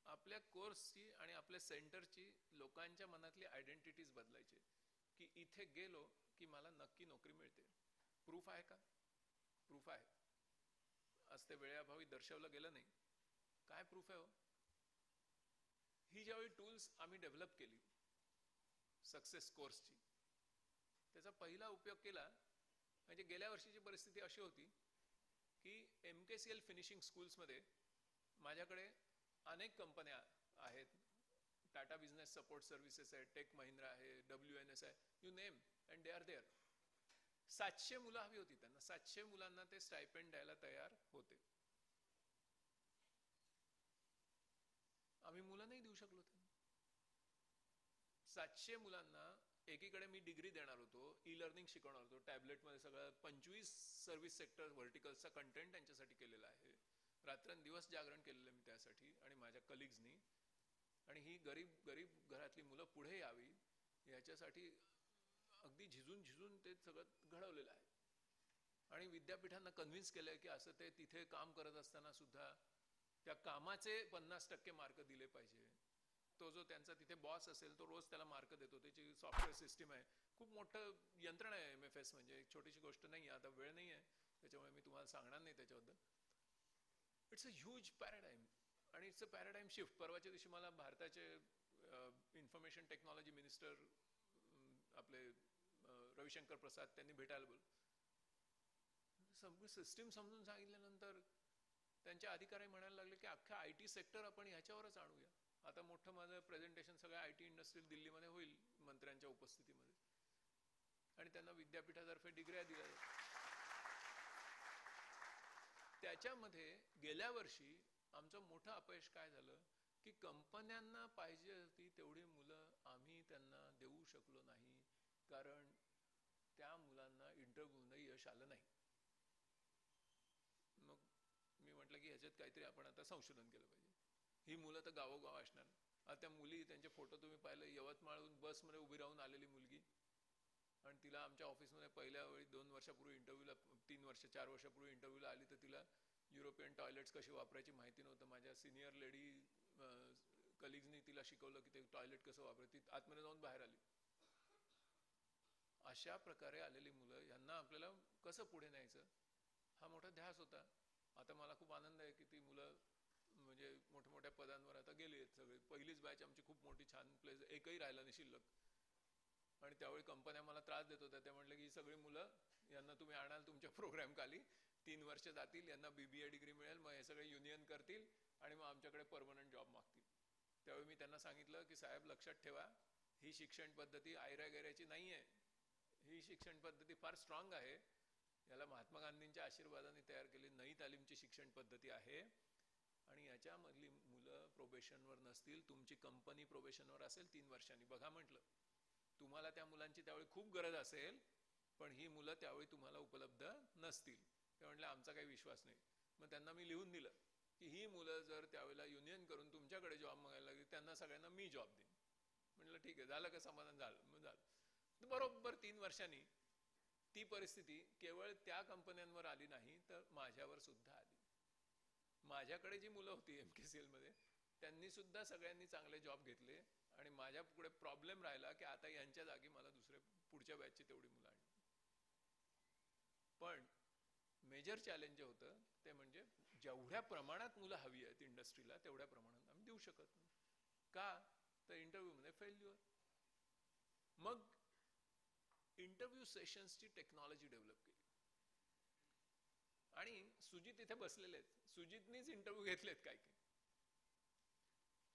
[SPEAKER 1] आपल्या कोर्सची आणि आपल्या सेंटरची लोकांच्या मनातली आयडेंटिटीज बदलायची की इथे गेलो की मला नक्की नोकरी मिळते. प्रूफ आहे का? प्रूफ आहे. आज ते वेळेअभावी दर्शवलं गेलं नाही. काय प्रूफ आहे हो? ही ज्यावेळी टूल्स आम्ही डेव्हलप केली सक्सेस कोर्सची, त्याचा पहिला उपयोग केला म्हणजे गेल्या वर्षीची परिस्थिती अशी होती की MKCL फिनिशिंग स्कूल्समध्ये माझ्याकडे अनेक कंपन्या आहेत. टाटा बिझनेस सपोर्ट सर्व्हिसेस आहे, टेक महिंद्रा आहे, WNS आहे, you name and they are there. 700 मुलं हवी होती त्यांना. 700 मुलांना ते स्टायपेंड द्यायला तयार होते. आम्ही मुलं नाही देऊ शकलो त्यांना. 700 मुलांना एकीकडे मी डिग्री देणार होतो, ई-लर्निंग शिकवणार होतो, टॅबलेटमध्ये सगळं 25 सर्व्हिस सेक्टर व्हर्टिकल्सचा कंटेंट त्यांच्यासाठी केलेला आहे. रात्रंदिवस जागरण केलेलं मी त्यासाठी आणि माझ्या कलिग्सनी. आणि ही गरीब घरातली मुलं पुढे यावी याच्यासाठी अगदी झिजून ते सगळं घडवलेलं आहे. आणि विद्यापीठांना कन्व्हिन्स केलंय की असं ते तिथे काम करत असताना सुद्धा त्या कामाचे 50% मार्क दिले पाहिजे. तो जो त्यांचा तिथे बॉस असेल तो रोज त्याला मार्क देतो. त्याची सॉफ्टवेअर सिस्टीम आहे. खूप मोठं यंत्रणा आहे MFS म्हणजे. एक छोटीशी गोष्ट नाही. आता वेळ नाही आहे त्याच्यामुळे मी तुम्हाला सांगणार नाही त्याच्याबद्दल. इट्स अ ह्यूज पॅराडाईम आणि इट्स अ पॅराडाईम शिफ्ट. परवाच्या दिवशी मला भारताचे इन्फॉर्मेशन टेक्नॉलॉजी मिनिस्टर आपले रविशंकर प्रसाद त्यांनी भेटायला बोलवलं. सगळं सिस्टीम समजून सांगितल्यानंतर त्यांच्या अधिकारी म्हणायला लागले की अख्खा IT सेक्टर आपण ह्याच्यावरच आणूया. आता मोठं माझं प्रेझेंटेशन सगळ्या IT इंडस्ट्रीयल दिल्लीमध्ये होईल मंत्र्यांच्या उपस्थितीमध्ये आणि त्यांना विद्यापीठातर्फे डिग्र्या दिल्या जातात. त्याच्यामध्ये गेल्या वर्षी आमचं मोठं अपयश काय झालं की कंपन्यांना पाहिजे होती तेवढी मुलं आम्ही त्यांना देऊ शकलो नाही कारण त्या मुलांना इंटरव्ह्यूने यश आलं नाही. मग मी म्हटलं की ह्याच्यात काहीतरी आपण आता संशोधन केलं पाहिजे. ही मुलं तर गावोगाव असणार. आता त्या मुली त्यांचे फोटो तुम्ही पाहिले, यवतमाळहून बसमध्ये उभी राहून आलेली मुलगी आणि तिला आमच्या ऑफिसमध्ये पहिल्या वेळी 2 वर्षापूर्वी इंटरव्ह्यूला, 3 वर्ष 4 वर्षापूर्वी इंटरव्ह्यूला आली, तर तिला युरोपियन टॉयलेट्स कशी वापरायची माहिती नव्हतं. माझ्या सिनियर लेडी कलिग्सनी तिला शिकवलं की ते टॉयलेट कसं वापरायचं. ती आतमध्ये जाऊन बाहेर आली. अशा प्रकारे आलेली मुलं, यांना आपल्याला कसं पुढे न्यायचं हा मोठा ध्यास होता. आता मला खूप आनंद आहे की ती मुलं म्हणजे मोठमोठ्या पदांवर आता गेली आहेत सगळे. पहिलीच बॅच आमची खूप मोठी छान प्लेस, एकही राहिला नाही शिल्लक. आणि त्यावेळी कंपन्या मला त्रास देत होत्या. ते म्हटलं की ही सगळी मुलं, यांना तुम्ही आणाल तुमच्या प्रोग्राम खाली, 3 वर्ष जातील, यांना BBA डिग्री मिळेल, मग हे सगळे युनियन करतील आणि मग आमच्याकडे परमनंट जॉब मागतील. त्यावेळी मी त्यांना सांगितलं की साहेब लक्षात ठेवा, ही शिक्षण पद्धती आयऱ्या गैऱ्याची नाही आहे. ही शिक्षण पद्धती फार स्ट्रॉंग आहे. याला महात्मा गांधींच्या आशीर्वादाने तयार केली नई तालीमची शिक्षण पद्धती आहे. आणि याच्यामधली मुलं प्रोबेशनवर नसतील, तुमची कंपनी प्रोबेशनवर असेल 3 वर्षांनी. बघा म्हटलं, तुम्हाला त्या मुलांची त्यावेळी खूप गरज असेल, पण ही मुलं त्यावेळी तुम्हाला उपलब्ध नसतील. ते म्हटलं आमचा काही विश्वास नाही. मग त्यांना मी लिहून दिलं की ही मुलं जर त्यावेळेला युनियन करून तुमच्याकडे जॉब मागायला लागली, त्यांना सगळ्यांना मी जॉब देईन. म्हटलं ठीक आहे, झालं का समाधान? झालं. मग झालं. बरोबर 3 वर्षांनी ती परिस्थिती केवळ त्या कंपन्यांवर आली नाही, तर माझ्यावर सुद्धा आली. माझ्याकडे जी मुलं होती MKCL मध्ये, त्यांनी सुद्धा सगळ्यांनी चांगले जॉब घेतले. आणि माझ्या पुढे प्रॉब्लेम राहिला की आता यांच्या जागी मला दुसरे पुढच्या बॅचची तेवढी मुलं आणली. पण मेजर चॅलेंज जे होतं ते म्हणजे जेवढ्या प्रमाणात मुलं हवी आहेत इंडस्ट्रीला, तेवढ्या प्रमाणात आम्ही देऊ शकत नाही. का? तर इंटरव्ह्यू मध्ये फेल्युअर. मग इंटरव्ह्यू सेशन्सची टेक्नॉलॉजी डेव्हलप केली. आणि सुजित इथे बसलेले आहेत, सुजितनीच इंटरव्ह्यू घेतलेत काय की.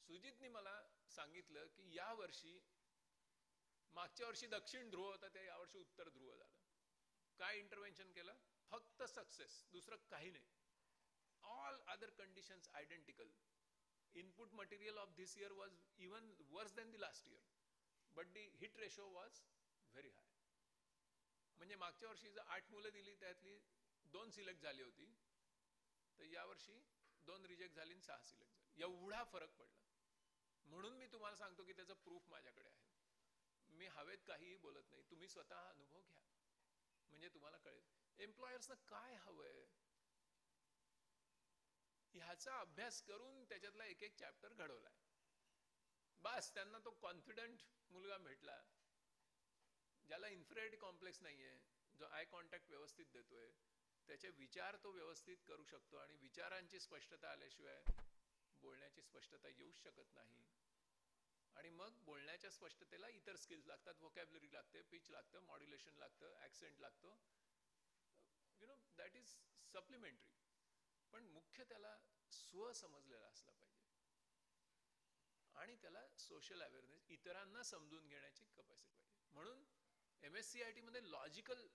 [SPEAKER 1] सुजितनी मला सांगितलं की या वर्षी, मागच्या वर्षी दक्षिण ध्रुव होता, ते यावर्षी उत्तर ध्रुव झालं. काय इंटरव्हेन्शन केलं? फक्त सक्सेस, दुसरं काही नाही. All other conditions identical. Input material of this year was even worse than the last year, but the hit ratio was very high. म्हणजे मागच्या वर्षी जर 8 मुलं दिली, त्यातली 2 सिलेक्ट झाली होती, तर यावर्षी 2 रिजेक्ट झाली आणि 6 सिलेक्ट झाली. एवढा फरक पडला. म्हणून मी तुम्हाला सांगतो की त्याचं प्रूफ माझ्याकडे आहे. मी हवेत काहीही बोलत नाही, तुम्ही स्वतः अनुभव घ्या, म्हणजे तुम्हाला कळेल एम्प्लॉयर्सना काय हवंय. ह्याचा अभ्यास करून त्याच्यातला एक एक चॅप्टर घडवलाय. बस त्यांना तो कॉन्फिडंट मुलगा भेटला, ज्याला इन्फिरियरिटी कॉम्प्लेक्स नाहीये, जो आय कॉन्टॅक्ट व्यवस्थित देतोय, त्याचे विचार तो व्यवस्थित करू शकतो. आणि विचारांची स्पष्टता आल्याशिवाय बोलण्याची स्पष्टता येऊच शकत नाही. आणि मग बोलण्याच्या स्पष्टतेला इतर स्किल्स लागतात. व्होकॅब्युलरी लागते, पिच लागतं, मॉड्युलेशन लागतं, ऍक्सेंट लागतो. That is supplementary. पण मुख्य त्याला स्व समजलेला असला पाहिजे. आणि त्याला सोशल अवेअरनेस, इतरांना समजून घेण्याची कपॅसिटी पाहिजे. म्हणून MSCIT मध्ये लॉजिकल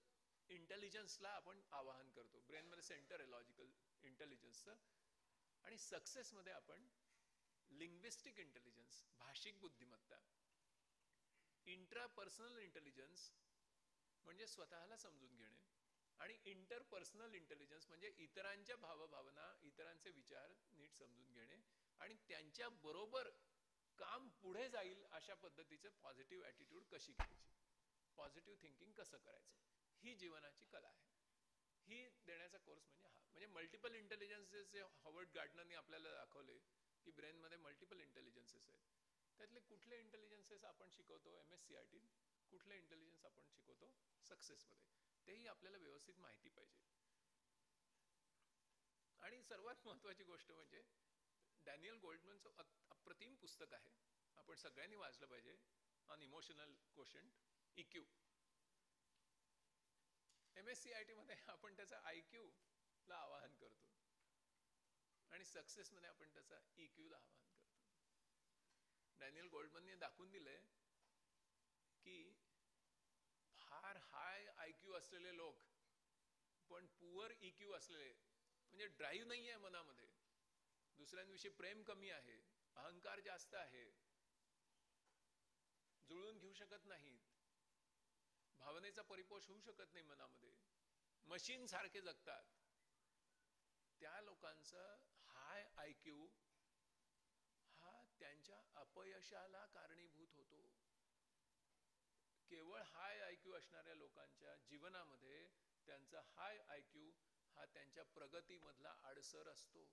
[SPEAKER 1] इंटेलिजन्सला आपण आवाहन करतो. ब्रेनमध्ये सेंटर आहे लॉजिकल इंटेलिजन्सचं. आणि सक्सेसमध्ये आपण लिंग्विस्टिक इंटेलिजन्स, भाषिक बुद्धिमत्ता, इंट्रापर्सनल इंटेलिजन्स म्हणजे स्वतःला समजून घेणे, आणि इंटरपर्सनल इंटेलिजन्स म्हणजे इतरांच्या भावभावना, इतरांचे विचार नीट समजून घेणे आणि त्यांच्या बरोबर काम पुढे जाईल अशा पद्धतीचं पॉझिटिव्ह ॲटिट्यूड कशी घ्यायची, पॉझिटिव्ह थिंकिंग कसं करायचं, ही जीवनाची कला आहे. ही देण्याचा कोर्स म्हणजे हा. म्हणजे मल्टिपल इंटेलिजन्स जे हॉवर्ड गार्डनरनी आपल्याला दाखवले की ब्रेनमध्ये मल्टिपल इंटेलिजन्सेस आहेत, त्यातले कुठले इंटेलिजन्सेस आपण शिकवतो MSCIT, कुठले इंटेलिजन्स आपण शिकवतो सक्सेसमध्ये, तेही आपल्याला व्यवस्थित माहिती पाहिजे. आणि सर्वात महत्वाची गोष्ट म्हणजे डॅनियल गोल्डमनचं अप्रतिम पुस्तक आहे, आपण सगळ्यांनी वाचलं पाहिजे, on emotional quotient, EQ. MSCIT मध्ये आपण त्याचा IQ ला आवाहन करतो आणि सक्सेस मध्ये आपण त्याचा EQ ला आवाहन करतो. डॅनियल गोल्डमनने दाखवून दिलंय की फार हाय IQ असलेले लोक, पण पुअर EQ असलेले, म्हणजे ड्राईव्ह नाहीये मनामध्ये, दुसऱ्यांविषयी प्रेम कमी आहे, अहंकार जास्त आहे, जुळवून घेऊ शकत नाहीत, भावनेचा परिपोष होऊ शकत नाही मनामध्ये, मशीन सारखे जगतात, त्या लोकांचा हाय IQ हा त्यांच्या अपयशाला कारणीभूत होतो. केवळ हाय आयक्यू असणाऱ्या लोकांच्या जीवनामध्ये त्यांचा हाय आयक्यू हा त्यांच्या प्रगतीमधला आडसर असतो.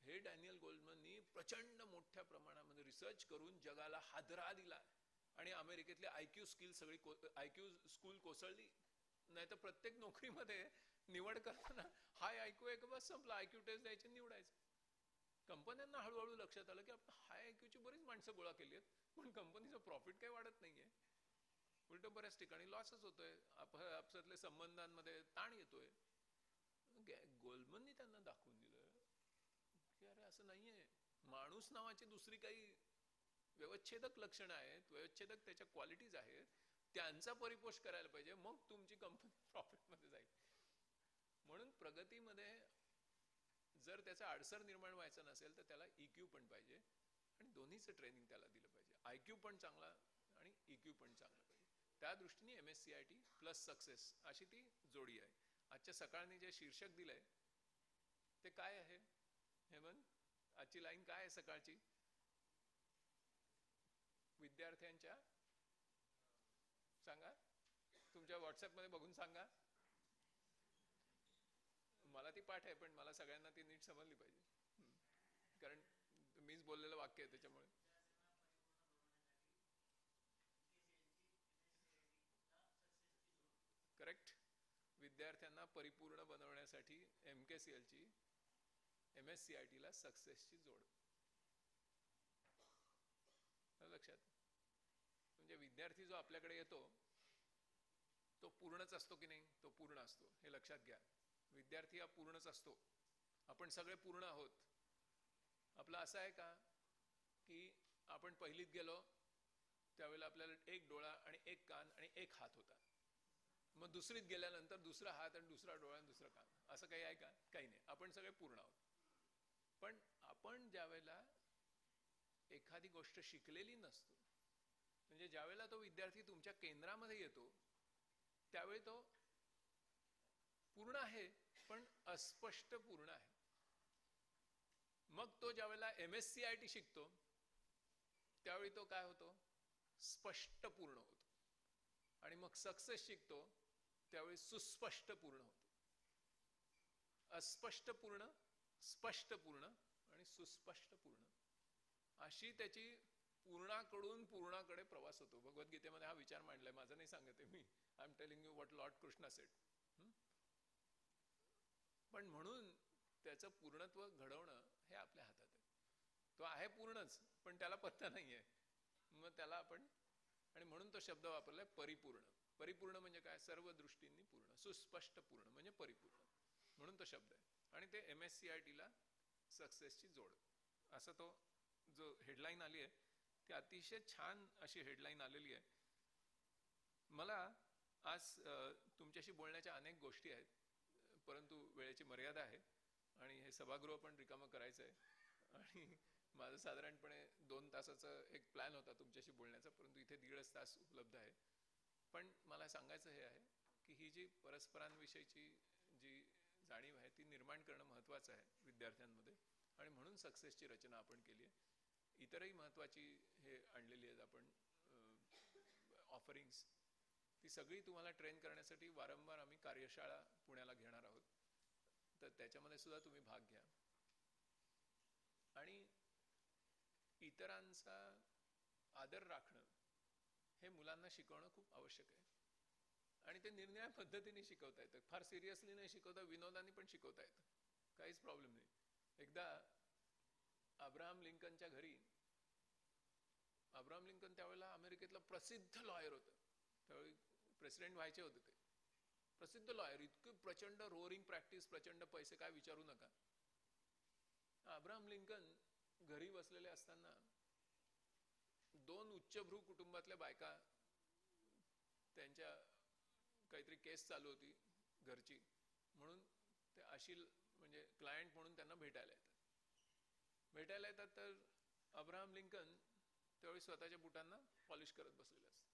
[SPEAKER 1] हे डॅनियल गोल्डमननी प्रचंड मोठ्या प्रमाणामध्ये रिसर्च करून जगाला हादरा दिला. आणि अमेरिकेतली आयक्यू स्किल सगळी आयक्यू स्कूल कोसळली. नाही तर प्रत्येक नोकरीमध्ये निवड करताना हाय आयक्यू आहे का बस संपला, आयक्यू टेस्ट द्यायचे निवडायचं. कंपन्यांना हळूहळू लक्षात आलं की आपण हाय आयक्यूची बरीच माणसं गोळा केली आहेत, पण कंपनीचं प्रॉफिट काही वाढत नाहीये, उलट बऱ्याच ठिकाणी लॉसच होतोय, आपसातल्या संबंधांमध्ये ताण येतोय. गोल्डमननी त्यांना दाखवून दिलं की अरे असं नाहीये. माणूस नावाची दुसरी काही व्यवच्छेदक लक्षणं आहेत, व्यवच्छेदक त्याच्या क्वालिटीज आहेत, त्यांचा परिपोष करायला पाहिजे, मग तुमची कंपनी प्रॉफिटमध्ये जाईल. म्हणून प्रगतीमध्ये जर त्याचा अडसर निर्माण व्हायचा नसेल तर त्याला इक्यू पण पाहिजे आणि दोन्हीचं ट्रेनिंग त्याला दिलं पाहिजे. आयक्यू पण चांगला आणि इक्यू पण चांगला पाहिजे. त्या दृष्टीने MSCIT प्लस सक्सेस अशी ती जोडी आहे. आजच्या सकाळने जे शीर्षक दिलंय ते काय आहे हेमंत? आजची लाईन काय आहे सकाळची? विद्यार्थ्यांच्या, सांगा तुमच्या व्हॉट्सअप मध्ये बघून सांगा. मला ती पाठ आहे पण मला सगळ्यांना ती नीट समजली पाहिजे, कारण मीच बोललेलं वाक्य आहे त्याच्यामुळे. करेक्ट. विद्यार्थ्यांना परिपूर्ण बनवण्यासाठी MKCL ची MSCIT ला सक्सेसची जोड. लक्षात. म्हणजे विद्यार्थी जो आपल्याकडे येतो तो पूर्णच असतो की नाही? तो पूर्ण असतो, हे लक्षात घ्या. विद्यार्थी हा पूर्णच असतो. आपण सगळे पूर्ण आहोत. आपलं असं आहे का की आपण पहिलीत गेलो त्यावेळेला आपल्याला एक डोळा आणि एक कान आणि एक हात होता, मग दुसरीत गेल्यानंतर दुसरा हात आणि दुसरा डोळा आणि दुसरं कान, असं काही आहे का? काही नाही. आपण सगळे पूर्ण आहोत. पण आपण ज्यावेळेला एखादी गोष्ट शिकलेली नसतो, म्हणजे ज्यावेळेला तो विद्यार्थी तुमच्या केंद्रामध्ये येतो त्यावेळी तो पूर्ण आहे पण अस्पष्ट पूर्ण आहे. मग तो ज्यावेळेला MSCIT शिकतो त्यावेळी तो काय होतो? स्पष्ट पूर्ण होतो. आणि मग सक्सेस शिकतो त्यावेळी सुस्पष्ट पूर्ण होतो. अस्पष्ट पूर्ण, स्पष्ट पूर्ण आणि सुस्पष्ट पूर्ण, अशी त्याची पूर्णाकडून पूर्णाकडे प्रवास होतो. भगवद्गीतेमध्ये हा विचार मांडलाय, माझं नाही सांगते मी, I am telling you what lord Krishna said. पण म्हणून त्याचं पूर्णत्व घडवणं हे आपल्या हातात आहे. तो आहे पूर्णच पण त्याला पत्ता नाहीये, मग त्याला आपण, आणि म्हणून तो शब्द वापरलाय परिपूर्ण. परिपूर्ण म्हणजे काय? सर्व दृष्टींनी पूर्ण. सुस्पष्ट पूर्ण म्हणजे परिपूर्ण, म्हणून तो शब्द आहे. आणि ते MSCIT ला सक्सेसची जोड, असं तो जो हेडलाईन आली आहे ती अतिशय छान अशी हेडलाईन आलेली आहे. मला आज तुमच्याशी बोलण्याच्या अनेक गोष्टी आहेत, परंतु वेळेची मर्यादा आहे आणि हे सभागृह पण रिकामं करायचं आहे. आणि माझं साधारणपणे 2 तासाचा एक प्लॅन होता तुमच्याशी बोलण्याचा, परंतु इथे 1.5 तास उपलब्ध आहे. पण मला सांगायचं हे आहे की ही जी परस्परांविषयीची जी जाणीव आहे ती निर्माण करणं महत्त्वाचं आहे विद्यार्थ्यांमध्ये, आणि म्हणून सक्सेसची रचना आपण केली आहे. इतरही महत्त्वाची हे आणलेली आहेत आपण ऑफरिंग्स, ती सगळी तुम्हाला ट्रेन करण्यासाठी वारंवार आम्ही कार्यशाळा पुण्याला घेणार आहोत. तर त्याच्यामध्ये सुद्धा तुम्ही भाग घ्या. आणि इतरांचा आदर राखणं हे मुलांना शिकवणं खूप आवश्यक आहे. आणि ते निरनिराळ्या पद्धतीने शिकवता येतं, फार सिरियसली नाही शिकवता, विनोदाने पण शिकवता येतं, काहीच प्रॉब्लेम नाही. एकदा अब्राहम लिंकनच्या घरी, अब्राहम लिंकन त्यावेळेला अमेरिकेतला प्रसिद्ध लॉयर होता, त्यावेळी प्रेसिडेंट व्हायचे होते ते, प्रसिद्ध लॉयर, इतकी प्रचंड रोअरिंग प्रॅक्टिस, प्रचंड पैसे, काय विचारू नका. अब्राहम लिंकन घरी बसलेले असताना 2 उच्चभ्रू कुटुंबातल्या बायका, त्यांच्या काहीतरी केस चालू होती घरची, म्हणून ते अशील म्हणजे क्लायंट म्हणून त्यांना भेटायला येतात. तर अब्राहम लिंकन त्यावेळी स्वतःच्या बुटांना पॉलिश करत बसलेले असतात.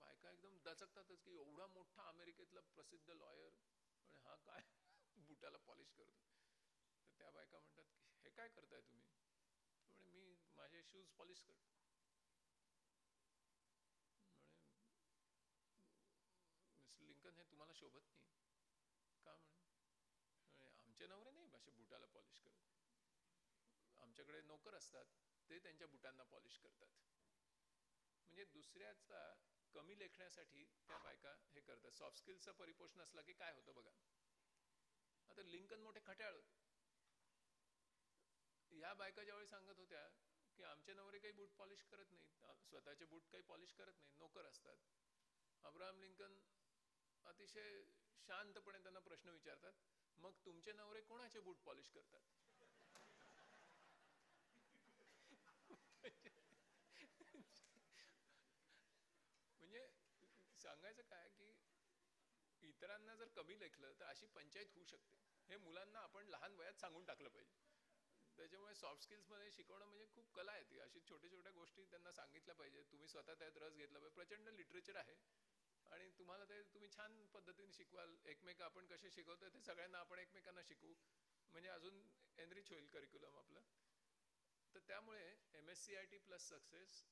[SPEAKER 1] बायका एकदम दचकतातच की एवढा मोठा अमेरिकेतला प्रसिद्ध लॉयर आणि हा काय बुटाला पॉलिश करतो. तर त्या बायका म्हणतात की हे काय करताय तुम्ही? म्हणजे मी माझे शूज पॉलिश करतो. तुम्हाला शोभत नाही का म्हणून आमचे नवरे नाही असे बुटाला पॉलिश करत, आमच्याकडे नोकर असतात ते त्यांच्या बुटांना पॉलिश करतात. म्हणजे दुसऱ्याचा कमी लेखण्यासाठी त्या बायका हे करतात. सॉफ्ट स्किल्सचा परिपोष नसला की काय होतं बघा. आता लिंकन मोठे खट्याळ होते. या बायका ज्यावेळी सांगत होत्या की आमचे नवरे काही बूट पॉलिश करत नाहीत, स्वतःचे बूट काही पॉलिश करत नाहीत, नोकर असतात. अब्राहम लिंकन अतिशय शांतपणे त्यांना प्रश्न विचारतात, मग तुमचे नवरे कोणाचे बूट पॉलिश करतात? म्हणजे सांगायचं काय की इतरांना जर कमी लेखलं तर अशी पंचायत होऊ शकते. हे मुलांना आपण लहान वयात सांगून टाकलं पाहिजे. त्याच्यामुळे सॉफ्ट स्किल्समध्ये शिकवणं म्हणजे खूप कला आहे ती. अशी छोट्या छोट्या गोष्टी त्यांना सांगितल्या पाहिजे. तुम्ही स्वतः त्यात रस घेतला पाहिजे. प्रचंड लिटरेचर आहे आणि तुम्हाला ते तुम्ही छान पद्धतीने शिकवाल. एकमेक आपण कसे शिकवतो ते सगळ्यांना आपण एकमेकांना शिकवू, म्हणजे अजून एनरिच होईल करिक्युलम आपलं. तर त्यामुळे MSCIT प्लस सक्सेस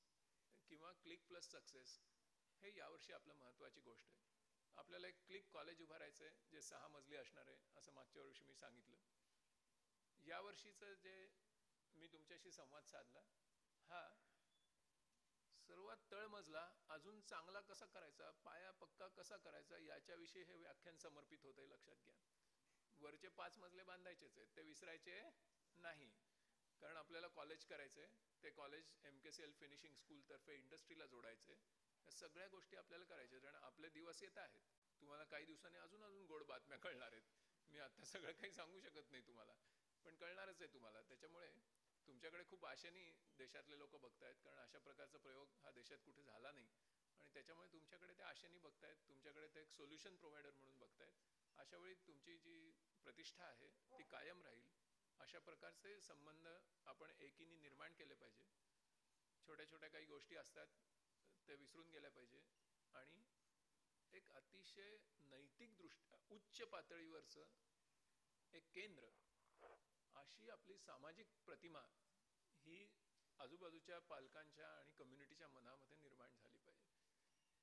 [SPEAKER 1] किंवा क्लिक प्लस सक्सेस हे यावर्षी आपलं महत्त्वाची गोष्ट आहे. आपल्याला एक क्लिक कॉलेज उभारायचं आहे जे 6 मजली असणार आहे असं मागच्या वर्षी मी सांगितलं. यावर्षीचं जे मी तुमच्याशी संवाद साधला हा सर्वात तळमजला अजून चांगला कसा करायचा, पाया पक्का कसा करायचा याच्याविषयी हे व्याख्यान समर्पित होत आहे. लक्षात घ्या, वरचे 5 मजले बांधायचेच आहेत, ते विसरायचे नाही. कारण आपल्याला कॉलेज करायचंय, ते कॉलेज MKCL फिनिशिंग स्कूल तर्फे इंडस्ट्रीला जोडायचंय. या सगळ्या गोष्टी आपल्याला करायच्या. कारण आपले दिवस येत आहेत. तुम्हाला काही दिवसांनी अजून अजून गोड बातम्या कळणार आहेत. मी आता सगळं काही सांगू शकत नाही तुम्हाला, पण कळणारच आहे तुम्हाला. त्याच्यामुळे तुमच्याकडे खूप आशेने देशातले लोक बघतायत, कारण अशा प्रकारचा प्रयोग हा देशात कुठे झाला नाही आणि त्याच्यामुळे तुमच्याकडे ते आशेने बघतायत, तुमच्याकडे ते एक सोल्युशन प्रोव्हायडर म्हणून बघतायत. अशा वेळी तुमची जी प्रतिष्ठा आहे ती कायम राहील. अशा प्रकारचे संबंध आपण एकीने निर्माण केले पाहिजे. छोट्या छोट्या काही गोष्टी असतात ते विसरून गेल्या पाहिजे आणि एक अतिशय नैतिक दृष्ट्या उच्च पातळीवरचं एक केंद्र अशी आपली सामाजिक प्रतिमा ही आजूबाजूच्या पालकांच्या आणि कम्युनिटीच्या मनामध्ये निर्माण झाली पाहिजे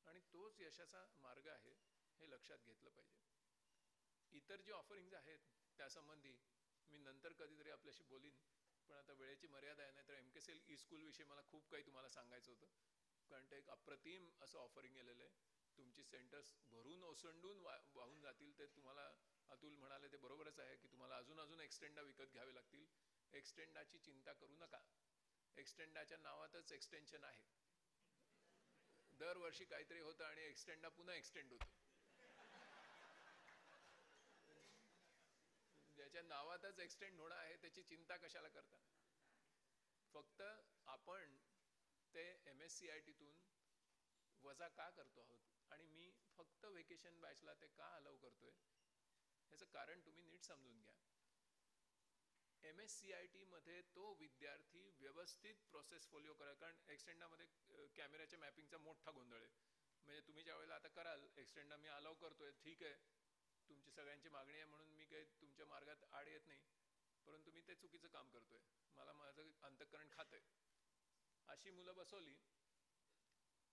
[SPEAKER 1] आणि तोच यशाचा मार्ग आहे हे लक्षात घेतलं पाहिजे. इतर जे ऑफरिंग्ज आहेत त्यासंबंधी मी नंतर कधीतरी आपल्याशी बोलीन, पण आता वेळेची मर्यादा आहे. नाही तर MKCL E-स्कूल विषयी मला खूप काही तुम्हाला सांगायचं होतं, कारण ते एक अप्रतिम असं ऑफरिंग केलेलं आहे. तुमची सेंटर्स भरून ओसंडून वाहून जातील. ते तुम्हाला अतुल म्हणाले ते बरोबरच आहे की तुम्हाला अजून अजून एक्सटेंडा विकत घ्यावे लागतील. एक्सटेंडाची चिंता करू नका. एक्सटेंडाच्या नावातच एक्सटेन्शन आहे. दरवर्षी काहीतरी होतं आणि एक्सटेंडा पुन्हा एक्सटेंड होतो. ज्याच्या नावातच एक्सटेंड होणं आहे त्याची चिंता कशाला करता. फक्त आपण ते MSCIT वजा का करतो आहोत आणि मी फक्त व्हेकेशन बॅचला ते का अलाउ करतोय याचं कारण तुम्ही नीट समजून घ्या. MSCIT मध्ये तो विद्यार्थी व्यवस्थित प्रोसेस फोलिओ करा. कारण एक्सटेंडामध्ये कॅमेऱ्याच्या मॅपिंगचा मोठा गोंधळ आहे. म्हणजे तुम्ही ज्या वेळेला आता कराल एक्सटेंडा मी अलाउ करतोय, ठीक आहे, तुमची सगळ्यांची मागणी आहे म्हणून मी काही तुमच्या मार्गात आड येत नाही, परंतु मी ते चुकीचं काम करतोय, मला माझं अंतःकरण खातंय. अशी मुलं बसवली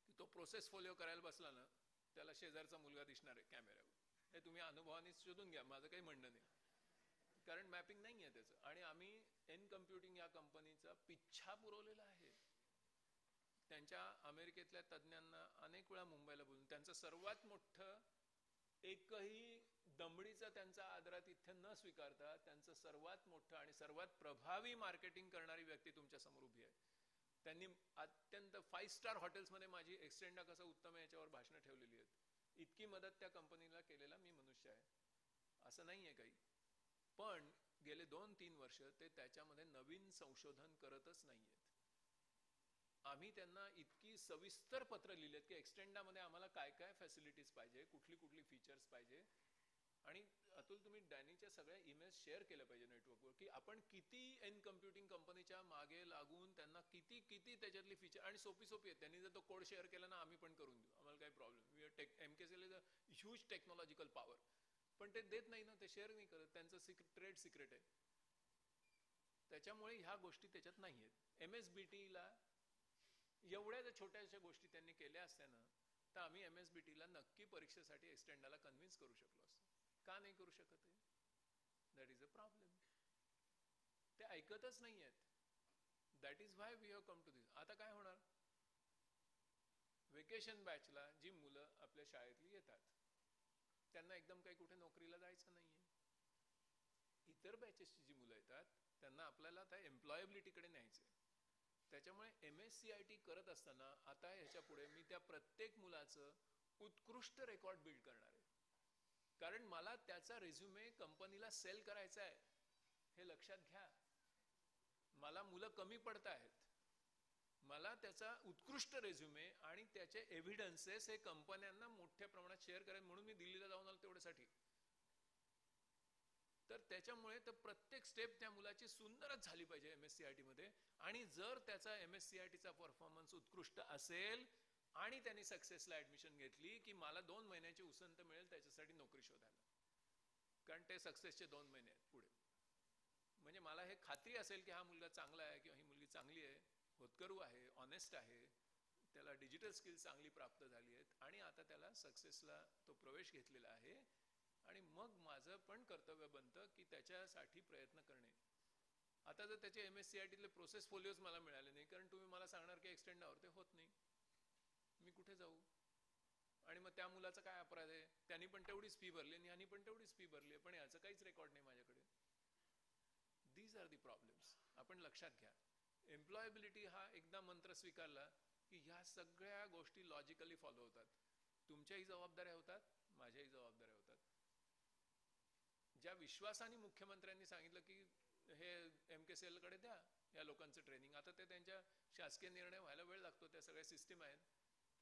[SPEAKER 1] की तो प्रोसेस फोलिओ करायला बसला ना त्याला शेजारचा मुलगा दिसणार आहे कॅमेऱ्यावर. हे तुम्ही अनुभवाने शोधून घ्या, माझं काही म्हणणं नाही, कारण मॅपिंग नाही आहे त्याचं. आणि आम्ही एन कम्प्युटिंग या कंपनीचा पिच्छा पुरवलेला आहे. त्यांच्या अमेरिकेतल्या तज्ज्ञांना अनेक वेळा मुंबईला बोलून त्यांचं सर्वात मोठं एकही दमडीचा त्यांचा आदरातिथ्य न स्वीकारता त्यांचं सर्वात मोठं आणि सर्वात प्रभावी मार्केटिंग करणारी व्यक्ती तुमच्या समोर उभी आहे. त्यांनी अत्यंत 5 स्टार हॉटेल्समध्ये माझी एक्सटेंडा कसं उत्तम आहे याच्यावर भाषणं ठेवलेली आहेत. इतकी मदत त्या कंपनीला केलेला मी मनुष्य आहे, असं नाही आहे काही. पण गेले 2-3 वर्ष ते त्याच्यामध्ये नवीन संशोधन करतच नाहीयेत. आम्ही त्यांना इतकी सविस्तर पत्र लिहिलेत की एक्सटेंडामध्ये आम्हाला काय काय फॅसिलिटीज पाहिजे, कुठली कुठली फीचर्स पाहिजे. आणि अतुल तुम्ही डॅनीच्या सगळ्या ईमेल्स शेअर केल्या पाहिजे नेटवर्कवर की आपण किती एन कम्प्युटिंग कंपनीच्या मागे लागून त्यांना किती किती त्याच्यातली फीचर. आणि सोपी सोपी आहेत. त्यांनी जर तो कोड शेअर केला ना आम्ही पण करून देऊ, आम्हाला काही problem. MKCL is a huge technological power. पण ते देत नाही ना, ते शेअर नाही करत. त्यांचं ट्रेड सिक्रेट आहे. त्याच्यामुळे ह्या गोष्टी त्याच्यात नाही आहेत. MSBTला एवढ्या जर छोट्याशा गोष्टी त्यांनी केल्या असत्या ना तर आम्ही MSBTला नक्की परीक्षेसाठी एक्सटेंडाला कन्व्हिन्स करू शकलो असतो. का नाही करू शकत आहे? That is a problem. ते ऐकतच नाही आहेत. That is why we have come to this. आता काय होणार? वेकेशन बॅचला जी मुलं आपल्या शाळेतली येतात त्यांना एकदम काही कुठे नोकरीला जायचं नाहीये. इतर बॅचेसची जी मुलं येतात त्यांना आपल्याला त्या एम्प्लॉयबिलिटीकडे न्यायचंय. त्याच्यामुळे MSCIT करत असताना आता ह्याच्या पुढे मी त्या प्रत्येक मुलाचं उत्कृष्ट रेकॉर्ड बिल्ड करणार आहे. कारण मला त्याचा रेझ्युमे कंपनीला सेल करायचा आहे. हे लक्षात घ्या. मला मुलं कमी पडत आहेत. मला त्याचा उत्कृष्ट रेझ्युमे आणि त्याचे एव्हिडन्सेस हे कंपन्यांना मोठ्या प्रमाणात शेअर करायचे. म्हणून मी दिल्लीला जाऊन आलो तेवढ्यासाठी. तर त्याच्यामुळे तर प्रत्येक स्टेप त्या मुलाची सुंदरच झाली पाहिजे MSCIT मध्ये. आणि जर त्याचा MSCITचा परफॉर्मन्स उत्कृष्ट असेल आणि त्यांनी सक्सेसला ऍडमिशन घेतली की मला 2 महिन्याची उसंत मिळेल त्याच्यासाठी नोकरी शोधायला. कारण ते सक्सेसचे 2 महिने आहेत पुढे. म्हणजे मला हे खात्री असेल की हा मुलगा चांगला आहे किंवा ही मुलगी चांगली आहे, होतकरू आहे, ऑनेस्ट आहे, त्याला डिजिटल स्किल चांगली प्राप्त झाली आहेत आणि आता त्याला सक्सेसला तो प्रवेश घेतलेला आहे. आणि मग माझं पण कर्तव्य बनतं की त्याच्यासाठी प्रयत्न करणे. आता जर त्याचे MSCITले प्रोसेस फोलिओज मला मिळाले नाही कारण तुम्ही मला सांगणार की एक्सटेंड आवर, ते होत नाही, मी कुठे जाऊ? आणि मग त्या मुलाचा काय अपराध आहे? त्यांनी पण तेवढीच फी भरली आणि ह्यांनी पण तेवढीच फी भरली पण याचं काहीच रेकॉर्ड नाही माझ्याकडे. These are the problems. आपण लक्षात घ्या. एम्प्लॉयबिलिटी हा एकदा मंत्र स्वीकारला की ह्या सगळ्या गोष्टी लॉजिकली फॉलो होतात. तुमच्याही जबाबदाऱ्या होतात, माझ्याही जबाबदाऱ्या होतात. ज्या विश्वासाने मुख्यमंत्र्यांनी सांगितलं की हे MKCL कडे द्या या लोकांचं ट्रेनिंग, आता ते त्यांच्या शासकीय निर्णय व्हायला वेळ लागतो. त्या सगळ्या सिस्टीम आहेत,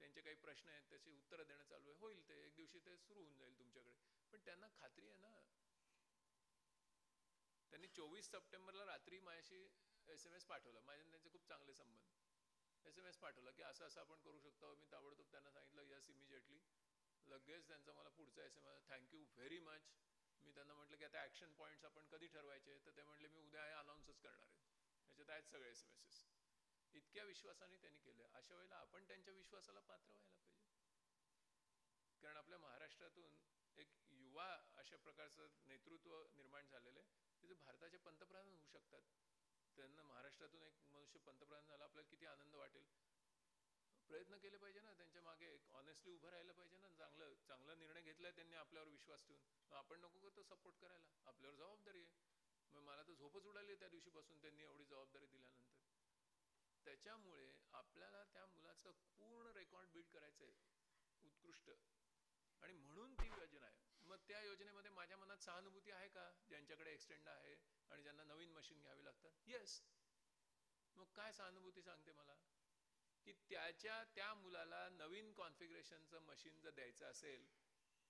[SPEAKER 1] त्यांचे काही प्रश्न आहेत, त्याची उत्तरं देणं चालू आहे. होईल ते एक दिवशी ते सुरू होऊन जाईल तुमच्याकडे. पण त्यांना खात्री आहे ना. त्यांनी 24 सप्टेंबरला रात्री माझ्याशी SMS पाठवला. माझे त्यांचे खूप चांगले संबंध. SMS पाठवला की असं असं आपण करू शकतो. मी ताबडतोब त्यांना सांगितलं यस इमिजिएटली. लगेच त्यांचा मला पुढचा SMS, थँक्यू व्हेरी मच. मी त्यांना म्हटलं की आता ऍक्शन पॉइंट्स आपण कधी ठरवायचे? तर ते म्हटले मी उद्या हे अनाऊन्सच करणार आहे. त्याच्यात आहेत सगळे SMS. इतक्या विश्वासाने त्यांनी केलं. अशा वेळेला आपण त्यांच्या विश्वासाला पात्र व्हायला पाहिजे. कारण आपल्या महाराष्ट्रातून एक युवा अशा प्रकारचं नेतृत्व निर्माण झालेलं आहे की जे भारताचे पंतप्रधान होऊ शकतात. त्यांना महाराष्ट्रातून एक मनुष्य पंतप्रधान झाला, आपल्याला किती आनंद वाटेल. प्रयत्न केले पाहिजे ना, त्यांच्या मागे ऑनेस्टली उभं राहिलं पाहिजे ना. चांगला निर्णय घेतलाय त्यांनी आपल्यावर विश्वास ठेवून. आपण नको करतो सपोर्ट करायला. आपल्यावर जबाबदारी आहे. मग मला तर झोपच उडाली त्या दिवशीपासून त्यांनी एवढी जबाबदारी दिल्यानंतर. त्याच्यामुळे आपल्याला त्या मुलाचं पूर्ण रेकॉर्ड बिल्ड करायचं आहे उत्कृष्ट. आणि म्हणून ती योजना आहे. मग त्या योजनेमध्ये माझ्या मनात सहानुभूती आहे का? ज्यांच्याकडे एक्सटेंड आहे आणि ज्यांना नवीन मशीन घ्यावी लागतात, येस. मग काय सहानुभूती सांगते मला की त्या मुलाला नवीन कॉन्फिगरेशनचं मशीन जर द्यायचं असेल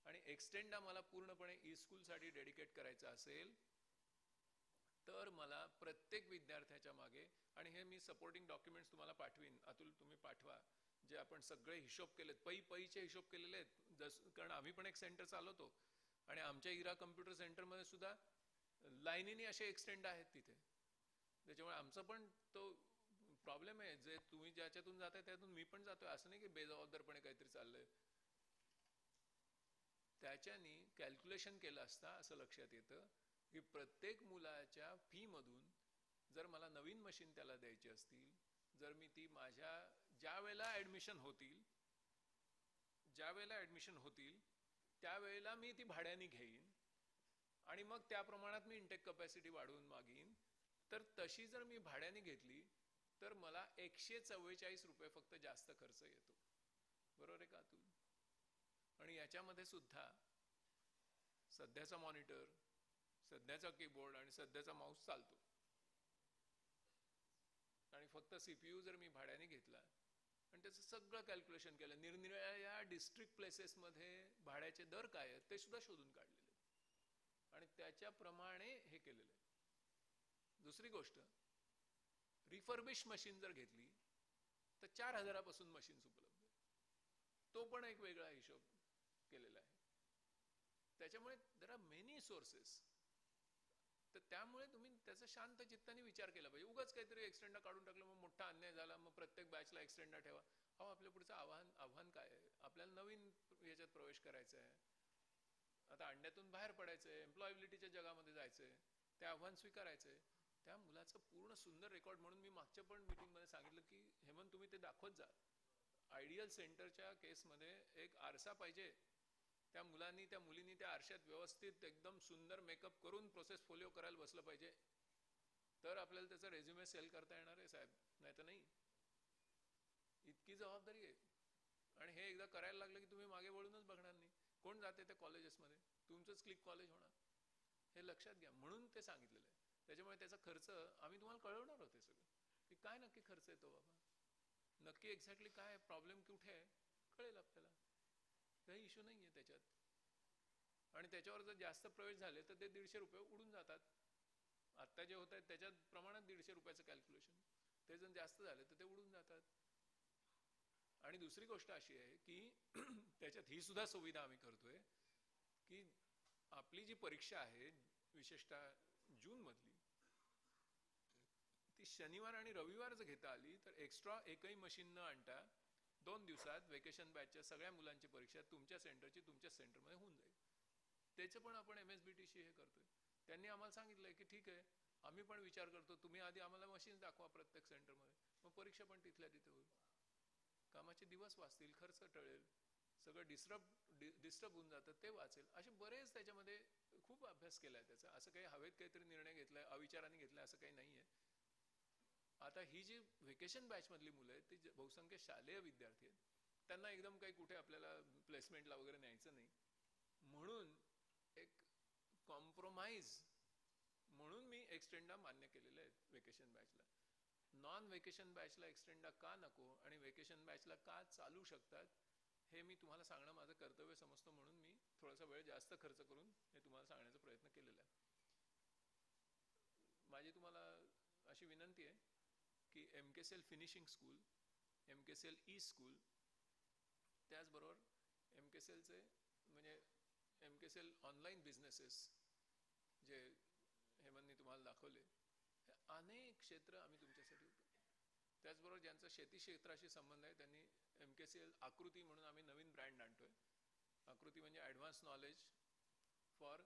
[SPEAKER 1] आणि एक्सटेंडा मला पूर्णपणे E-स्कूल साठी डेडिकेट करायचं असेल तर मला प्रत्येक विद्यार्थ्याच्या मागे, आणि हे मी सपोर्टिंग डॉक्युमेंट्स तुम्हाला पाठवीन, अतुल तुम्ही पाठवा, जे आपण सगळे हिशोब केलेत, पैचे हिशोब केलेले आहेत. कारण आम्ही पण एक सेंटर चालवतो आणि आमच्या इरा कम्प्युटर सेंटरमध्ये सुद्धा लाईनीने असे एक्सटेंड आहेत तिथे. त्याच्यामुळे आमचा पण तो प्रॉब्लेम आहे. जे तुम्ही ज्याच्यातून जाताय त्यातून मी पण जातोय. असं नाही की बेजबाबदारपणे काहीतरी चाललंय. त्याच्यानी कॅल्क्युलेशन केलं असता असं लक्षात येतं की प्रत्येक मुलाच्या फी मधून जर मला नवीन मशीन त्याला द्यायची असतील, जर मी ती माझ्या ज्या वेळेला ऍडमिशन होतील त्यावेळेला मी ती भाड्याने घेईन आणि मग त्या प्रमाणात मी इंटेक कॅपॅसिटी वाढवून मागीन. तर तशी जर मी भाड्याने घेतली तर मला 144 रुपये फक्त जास्त खर्च येतो. बरोबर आहे का अतुल? आणि याच्यामध्ये सुद्धा सध्याचा मॉनिटर, सध्याचा कीबोर्ड आणि सध्याचा माऊस चालतो. आणि फक्त CPU जर मी भाड्याने घेतला आणि त्याचं सगळं कॅल्क्युलेशन केलं, निरनिराळ्या डिस्ट्रिक्ट प्लेसेसमध्ये भाड्याचे दर काय आहेत ते सुद्धा शोधून काढलेले आणि त्याच्याप्रमाणे हे केलेलं आहे. दुसरी गोष्ट, रिफर्बिश मशीन जर घेतली तर 4000 पासून मशीन्स उपलब्ध आहे. तो पण एक वेगळा हिशोब केलेला आहे. त्याच्यामुळे देयर आर मेनी सोर्सेस. तर त्यामुळे तुम्ही त्याचा शांत चित्ताने विचार केला पाहिजे. उगाच काहीतरी एक्सटेंडा काढून टाकलं, मग मोठा अन्याय झाला, मग प्रत्येक बॅचला एक्सटेंडा ठेवा. अहो, आपल्या पुढचं आव्हान काय आहे? आपल्याला नवीन याच्यात प्रवेश करायचा आहे, आता अंड्यातून बाहेर पडायचंय, एम्प्लॉयबिलिटीच्या जगामध्ये जायचंय, ते आव्हान स्वीकारायचंय. त्या मुलाचं पूर्ण सुंदर रेकॉर्ड म्हणून मी मागच्या पण मीटिंगमध्ये सांगितलं की हेमंत, तुम्ही ते दाखवत जा. आयडियल सेंटरच्या केसमध्ये एक आरसा पाहिजे. त्या मुलांनी त्या मुलींनी त्या आरशात व्यवस्थित एकदम सुंदर मेकअप करून प्रोसेस फोलिओ करायला बसलं पाहिजे, तर आपल्याला त्याचा रेझ्युमे सेल करता येणार आहे साहेब, नाही तर नाही. इतकी जबाबदारी आहे. आणि हे एकदा करायला लागलं की तुम्ही मागे वळूनच बघणार नाही. कोण जाते त्या कॉलेजेसमध्ये? तुमचंच क्लिक कॉलेज होणार, हे लक्षात घ्या. म्हणून ते सांगितलेलं आहे. त्याच्यामुळे त्याचा खर्च आम्ही तुम्हाला कळवणार होते सगळं, की काय नक्की खर्च येतो बाबा, नक्की एक्झॅक्टली काय प्रॉब्लेम कुठे आहे कळेल आपल्याला, काही इश्यू नाही आहे त्याच्यात. आणि त्याच्यावर जर जास्त प्रवेश झाले तर ते 150 रुपये उडून जातात. आत्ता जे होत आहेत त्याच्यात प्रमाणात 150 रुपयाचं कॅल्क्युलेशन, ते जर जास्त झाले तर ते उडून जातात. आणि दुसरी गोष्ट अशी आहे की त्याच्यात ही सुद्धा सुविधा आम्ही करतोय की आपली जी परीक्षा आहे विशेषतः जून मधली, ती शनिवार आणि रविवार जर घेता आली तर एक्स्ट्रा एकही मशीन न आणता 2 दिवसात वेकेशन बॅचच्या सगळ्या मुलांची परीक्षा तुमच्या सेंटरची तुमच्याच सेंटरमध्ये होऊन जाईल. त्याचं पण आपण MSBTशी हे करतोय. त्यांनी आम्हाला सांगितलंय की ठीक आहे, आम्ही पण विचार करतो, तुम्ही आधी आम्हाला मशीन दाखवा प्रत्येक सेंटरमध्ये, मग परीक्षा पण तिथल्या तिथे होईल. कामाचे दिवस वाचतील, खर्च टळेल, सगळं डिस्टर्ब होऊन जातं ते वाचेल. असे बरेच त्याच्यामध्ये खूप अभ्यास केलाय त्याचा. असं काही हवेत काहीतरी निर्णय घेतलाय, अविचाराने घेतलाय असं काही नाहीये. आता ही जी व्हेकेशन बॅच मधली मुलं आहेत ती बहुसंख्य शालेय विद्यार्थी आहेत, त्यांना एकदम काही कुठे आपल्याला प्लेसमेंटला वगैरे न्यायचं नाही. म्हणून एक कॉम्प्रोमाइज म्हणून मी एक्सटेंडा मान्य केलेले आहेत वेकेशन बॅचला. नॉन वेकेशन बॅचला एक्सटेंडा का नको आणि वेकेशन बॅचला का चालू शकतात हे मी तुम्हाला सांगणं माझं कर्तव्य समजतो. म्हणून मी थोडासा वेळ जास्त खर्च करून हे तुम्हाला सांगण्याचा प्रयत्न केलेला आहे. माझी तुम्हाला अशी विनंती आहे की MKCL finishing school, MKCL E school, त्याचबरोबर MKCLचे म्हणजे MKCL ऑनलाईन बिझनेसेस जे हेमंतनी तुम्हाला दाखवले, हे अनेक क्षेत्र आम्ही तुमच्यासाठी उपयोग. त्याचबरोबर ज्यांचा शेती क्षेत्राशी संबंध आहे त्यांनी MKCL आकृती म्हणून आम्ही नवीन ब्रँड आणतोय. आकृती म्हणजे advance knowledge for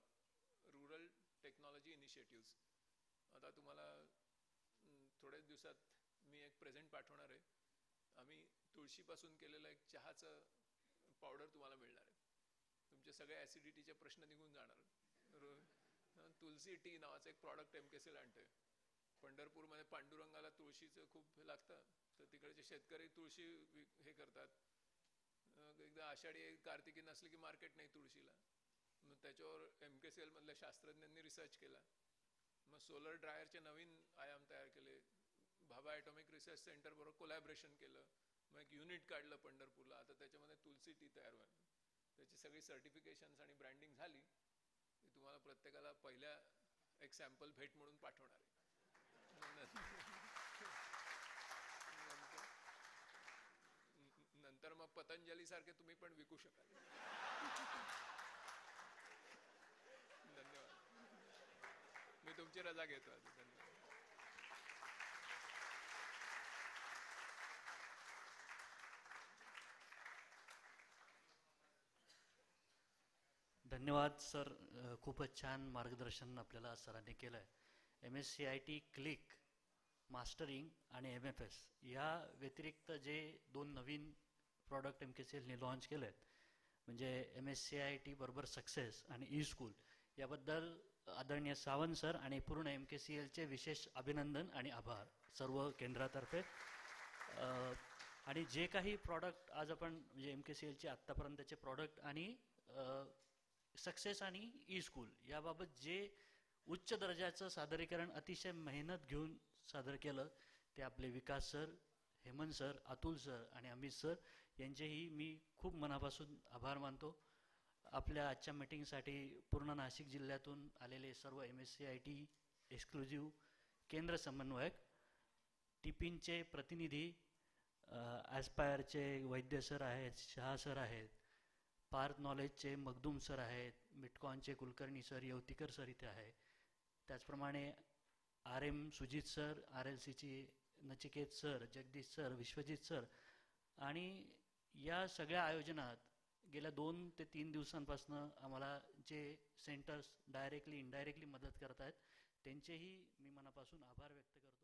[SPEAKER 1] rural technology initiatives. आता तुम्हाला थोड्याच दिवसात मी एक प्रेझेंट पाठवणार आहे. आम्ही तुळशीपासून केलेलं एक चहाचं पावडर तुम्हाला मिळणार आहे. तुमचे सगळे ॲसिडिटीचे प्रश्न निघून जाणार. तुलसी टी नावाचं एक प्रॉडक्ट MKCL आणतोय. पंढरपूरमध्ये पांडुरंगाला तुळशीचं खूप लागतं, तर तिकडचे शेतकरी तुळशी हे करतात. एकदा आषाढी कार्तिकी नसली की मार्केट नाही तुळशीला. मग त्याच्यावर MKCL मधल्या शास्त्रज्ञांनी रिसर्च केला. मग सोलर ड्रायरचे नवीन आयाम तयार केले. भाभा ॲटॉमिक रिसर्च सेंटर बरोबर कोलॅबरेशन केलं. मग एक युनिट काढलं पंढरपूरला. आता त्याच्यामध्ये तुलसी टी तयार व्हायला, त्याची सगळी सर्टिफिकेशन्स आणि ब्रँडिंग झाली की तुम्हाला प्रत्येकाला पहिल्या एक सॅम्पल भेट म्हणून पाठवणार आहे. नंतर मग पतंजली सारखे तुम्ही पण विकू शकाल. धन्यवाद. मी तुमची रजा घेतो. धन्यवाद.
[SPEAKER 2] धन्यवाद सर, खूपच छान मार्गदर्शन आपल्याला सरांनी केलं आहे. MSCIT क्लिक, मास्टरिंग आणि MFS या व्यतिरिक्त जे 2 नवीन प्रॉडक्ट MKCLने लॉन्च केले आहेत, म्हणजे MSCIT बरोबर सक्सेस आणि ई स्कूल, याबद्दल आदरणीय सावंत सर आणि पूर्ण MKCLचे विशेष अभिनंदन आणि आभार सर्व केंद्रातर्फे. आणि जे काही प्रॉडक्ट आज आपण म्हणजे MKCLचे आत्तापर्यंतचे प्रॉडक्ट आणि सक्सेस आणि ई स्कूल याबाबत जे उच्च दर्जाचं सादरीकरण अतिशय मेहनत घेऊन सादर केलं, ते आपले Vikas sir, Hemant sir, Atul sir आणि अमित सर यांचेही मी खूप मनापासून आभार मानतो. आपल्या आजच्या मीटिंगसाठी पूर्ण नाशिक जिल्ह्यातून आलेले सर्व MSCIT एक्सक्लुझिव्ह केंद्र समन्वयक, टिपिनचे प्रतिनिधी, ॲस्पायरचे वैद्य सर आहेत, शहा सर आहेत, पार्थ नॉलेजचे मखदूम सर आहेत, मिटकॉनचे कुलकर्णी सर, येवतीकर सर इथे आहे, त्याचप्रमाणे RM सुजित सर, RLCचे Nachiket sir, Jagdish sir, Vishwajit sir आणि या सगळ्या आयोजनात गेल्या 2 ते 3 दिवसांपासून आम्हाला जे सेंटर्स डायरेक्टली इनडायरेक्टली मदत करत आहेत त्यांचेही मी मनापासून आभार व्यक्त करतो.